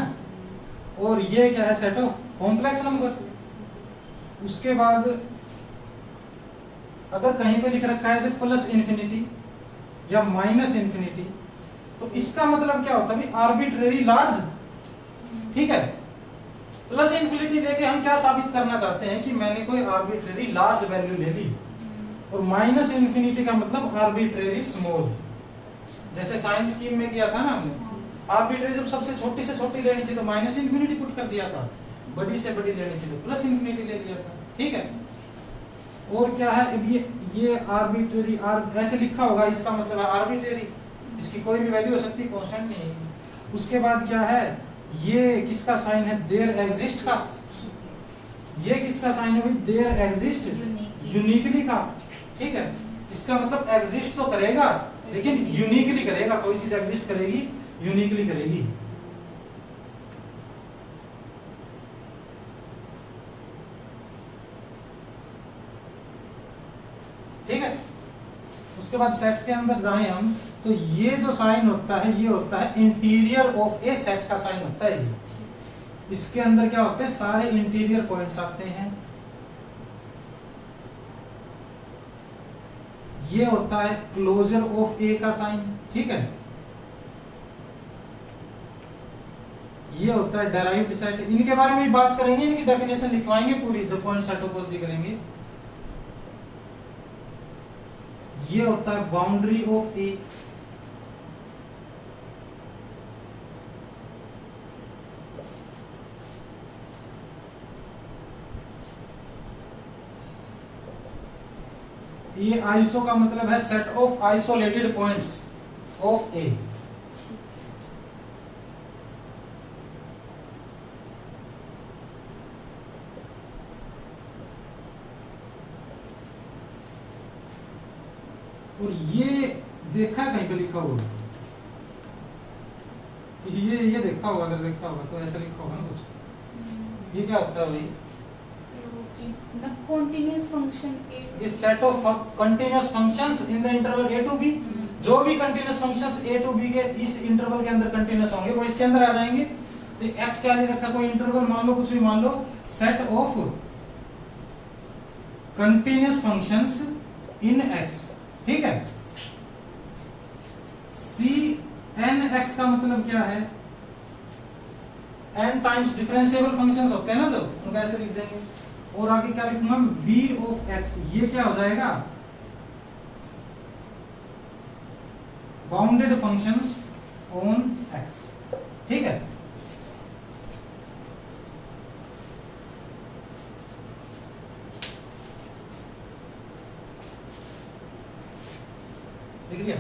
और ये क्या है, सेट ऑफ कॉम्प्लेक्स नंबर। उसके बाद अगर कहीं पे लिख रखा है जो प्लस इंफिनिटी या माइनस इंफिनिटी, तो इसका मतलब क्या होता है, आर्बिट्रेरी लार्ज, ठीक है। प्लस इंफिनिटी देके हम क्या साबित करना चाहते हैं कि मैंने कोई आर्बिट्रेरी लार्ज वैल्यू ले ली, और माइनस इंफिनिटी का मतलब आर्बिट्रेरी स्मॉल। जैसे साइंस स्कीम में किया था ना हमने, आर्बिट्रेरी जब सबसे छोटी से छोटी लेनी थी तो माइनस इंफिनिटी पुट कर दिया था, बड़ी से बड़ी लेनी थी तो प्लस इंफिनिटी ले लिया था, ठीक है। और क्या है, ये आर्बिट्रेरी ऐसे लिखा होगा, इसका मतलब है आर्बिट्रेरी, इसकी कोई भी वैल्यू हो सकती है, कांस्टेंट नहीं है। उसके बाद क्या है, ये किसका साइन है, देयर एग्जिस्ट का। ये किसका साइन है भाई, देयर एग्जिस्ट यूनिकली का, ठीक है। इसका मतलब एग्जिस्ट तो करेगा लेकिन यूनिकली करेगा, कोई चीज एग्जिस्ट करेगी यूनिकली करेगी। ठीक है। उसके बाद सेट्स के अंदर जाएं हम, तो ये जो साइन होता है ये होता है इंटीरियर ऑफ ए सेट का साइन होता है ये। इसके अंदर क्या होते हैं, सारे इंटीरियर पॉइंट्स आते हैं। ये होता है क्लोजर ऑफ ए का साइन, ठीक है। ये होता है डेराइव्ड सेट, इनके बारे में भी बात करेंगे, इनकी डेफिनेशन लिखवाएंगे पूरी, जो पॉइंट सेट टोपोलॉजी करेंगे। ये होता है बाउंड्री ऑफ ए, ये आइसो का मतलब है set of isolated points of A. और ये देखा कहीं पे लिखा हुआ, ये देखा होगा, अगर देखा होगा तो ऐसा लिखा होगा ना कुछ। ये क्या होता है भाई, continuous function a ये set of continuous functions in the interval a to b। जो भी continuous functions a to b के इस इंटरवल के अंदर कंटीन्यूअस होंगे वो इसके अंदर आ जाएंगे। तो x क्या ले रखा, कोई इंटरवल मान लो, कुछ भी मान लो, set of continuous functions in x, ठीक है। Cn(x) का मतलब क्या है, n टाइम्स डिफरेंशिएबल फंक्शंस होते हैं ना, जो उनको ऐसे लिख देंगे। और आगे क्या लिखूंगा, b of x, ये क्या हो जाएगा, बाउंडेड फंक्शंस ऑन x, ठीक है। लिख लिया।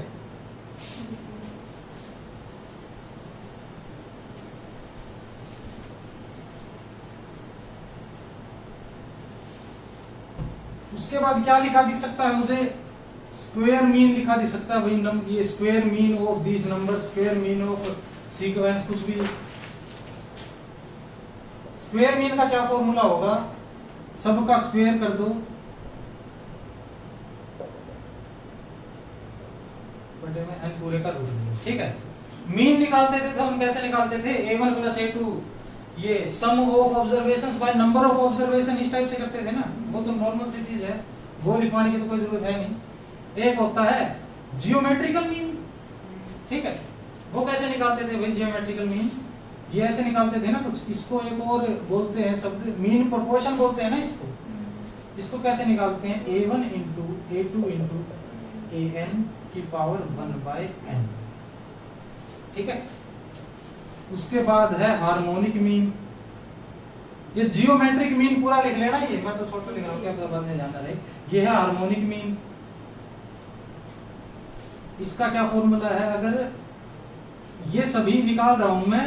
उसके बाद क्या लिखा दिख सकता है मुझे, स्क्वायर मीन लिखा दिख सकता है भाई, ये square mean of this number, square mean of sequence, कुछ भी। स्क्वायर मीन का क्या फॉर्मूला होगा, सबका स्क्वायर कर दो बटे में n पूरे का रूट, ठीक है। मीन निकालते थे तो हम कैसे निकालते थे, a1 प्लस a2, ये sum of observations by number of observation, इस टाइप से करते थे ना। वो तो नॉर्मल सी चीज है, वो लिखवाने की तो कोई जरूरत है नहीं। एक होता है जियोमेट्रिकल मीन, ठीक है। वो कैसे निकालते थे भाई जियोमेट्रिकल मीन, ये ऐसे निकालते थे ना कुछ, इसको एक और बोलते हैं शब्द मीन प्रोपोर्शन बोलते हैं ना इसको। इसको कैसे निकालते हैं, a1 into a2 into an की पावर 1/n। ठीक है, उसके बाद है हार्मोनिक मीन। ये जियोमेट्रिक मीन पूरा लिख लेना, ये मैं तो छोटा लिख रहा हूँ, क्या बाद में जानना रहे। ये है हार्मोनिक मीन। इसका क्या फॉर्मूला है, अगर ये सभी निकाल रहा हूं मैं,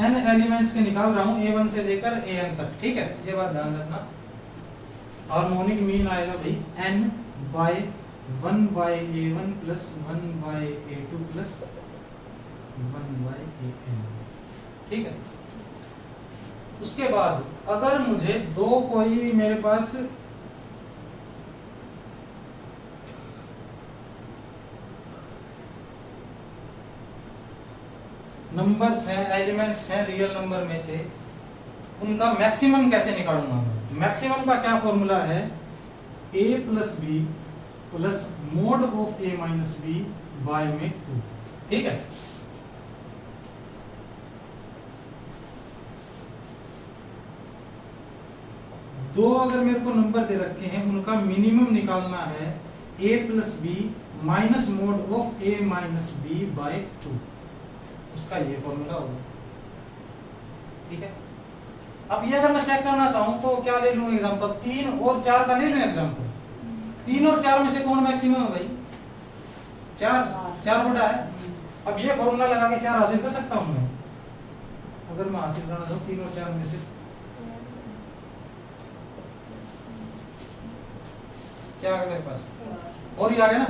n एलिमेंट्स के निकाल रहा हूं a1 से लेकर an तक। ठीक है, ये बात ध्यान रखना। हार्मोनिक मीन आएगा भाई n bye 1/a1 plus 1/a2 plus 1/an। ठीक है, उसके बाद अगर मुझे दो कोई मेरे पास नंबर्स हैं, एलिमेंट्स हैं रियल नंबर में से, उनका मैक्सिमम कैसे निकालूंगा मैं। मैक्सिमम का क्या फॉर्मूला है, a plus B plus mod of a minus B by में 2। ठीक है, दो अगर मेरे को नंबर दे रखे हैं, उनका मिनिमम निकालना है a plus B minus mod of a minus B by 2। उसका ये फॉर्मूला होगा। ठीक है, अब ये अगर मैं चेक करना चाहूं तो क्या ले लूं एग्जांपल, 3 और 4 का ले लूं एग्जांपल। 3 और 4 में से कौन मैक्सिमम है भाई, 4 बड़ा है। अब ये फॉर्मूला लगा के 4 हासिल कर सकता हूं मैं, अगर मैं हासिल करना चाहूं 3 और 4 में से। क्या है मेरे पास, और ही आ गया ना।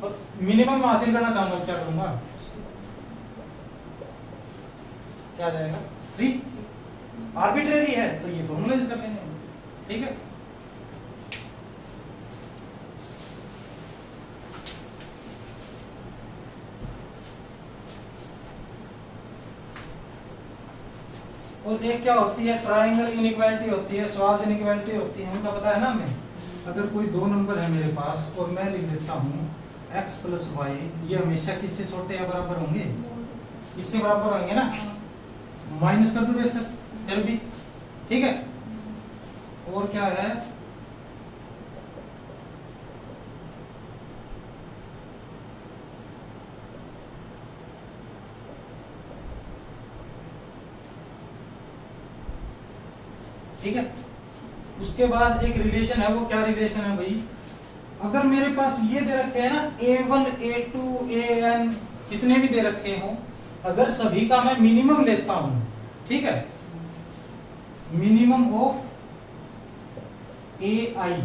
और मिनिमम मैं हासिल करना चाहूंगा, क्या करूंगा, क्या जाएगा 3। आर्बिट्रेरी है तो ये फॉर्मूला यूज कर लेंगे। ठीक है, और एक क्या होती है, ट्रायंगल इनइक्वालिटी होती है, स्वास इनइक्वालिटी होती है, उनका पता है ना हमें। अगर कोई दो नंबर है मेरे पास और मैं लिख देता हूँ x प्लस वाई, ये हमेशा किससे छोटे या बराबर होंगे, इससे बराबर होंगे ना। माइनस कर दो बेशक फिर भी। ठीक है, और क्या है, ठीक है। उसके बाद एक रिलेशन है, वो क्या रिलेशन है भाई, अगर मेरे पास ये दे रखे हैं ना a1 a2 an, कितने भी दे रखे हो, अगर सभी का मैं मिनिमम लेता हूं, ठीक है, मिनिमम ऑफ ai,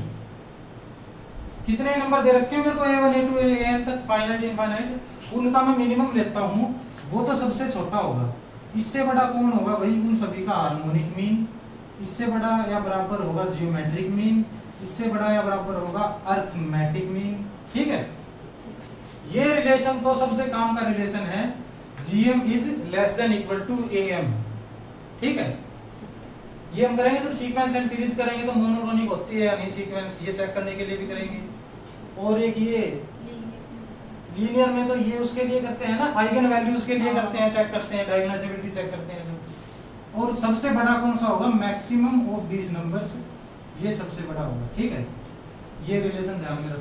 कितने नंबर दे रखे हैं मेरे को a1 a2 an तक, फाइनाइट इनफाइनाइट, उनका मैं मिनिमम लेता हूं, वो तो सबसे छोटा होगा। इससे बड़ा कौन होगा भाई, उन सभी का हार्मोनिक मीन। इससे बड़ा या बराबर होगा जियोमेट्रिक मीन। इससे बड़ा या बराबर होगा अरिथमेटिक मीन। ठीक है, ये रिलेशन तो सबसे काम का रिलेशन है, gm is less than equal to am। ठीक है, ये हम करेंगे जब सीक्वेंस एंड सीरीज करेंगे तो मोनोटोनिक होती है या नहीं सीक्वेंस, ये चेक करने के लिए भी करेंगे। और एक ये लीनियर में तो ये उसके लिए करते हैं ना, आइगन वैल्यूज के लिए करते हैं, चेक करते हैं, डायगोनलाइजेबिलिटी चेक करते हैं। और सबसे बड़ा कौन सा होगा, मैक्सिमम ऑफ दीज नंबर्स, ये सबसे बड़ा होगा। ठीक है, ये रिलेशन ध्यान में रखो।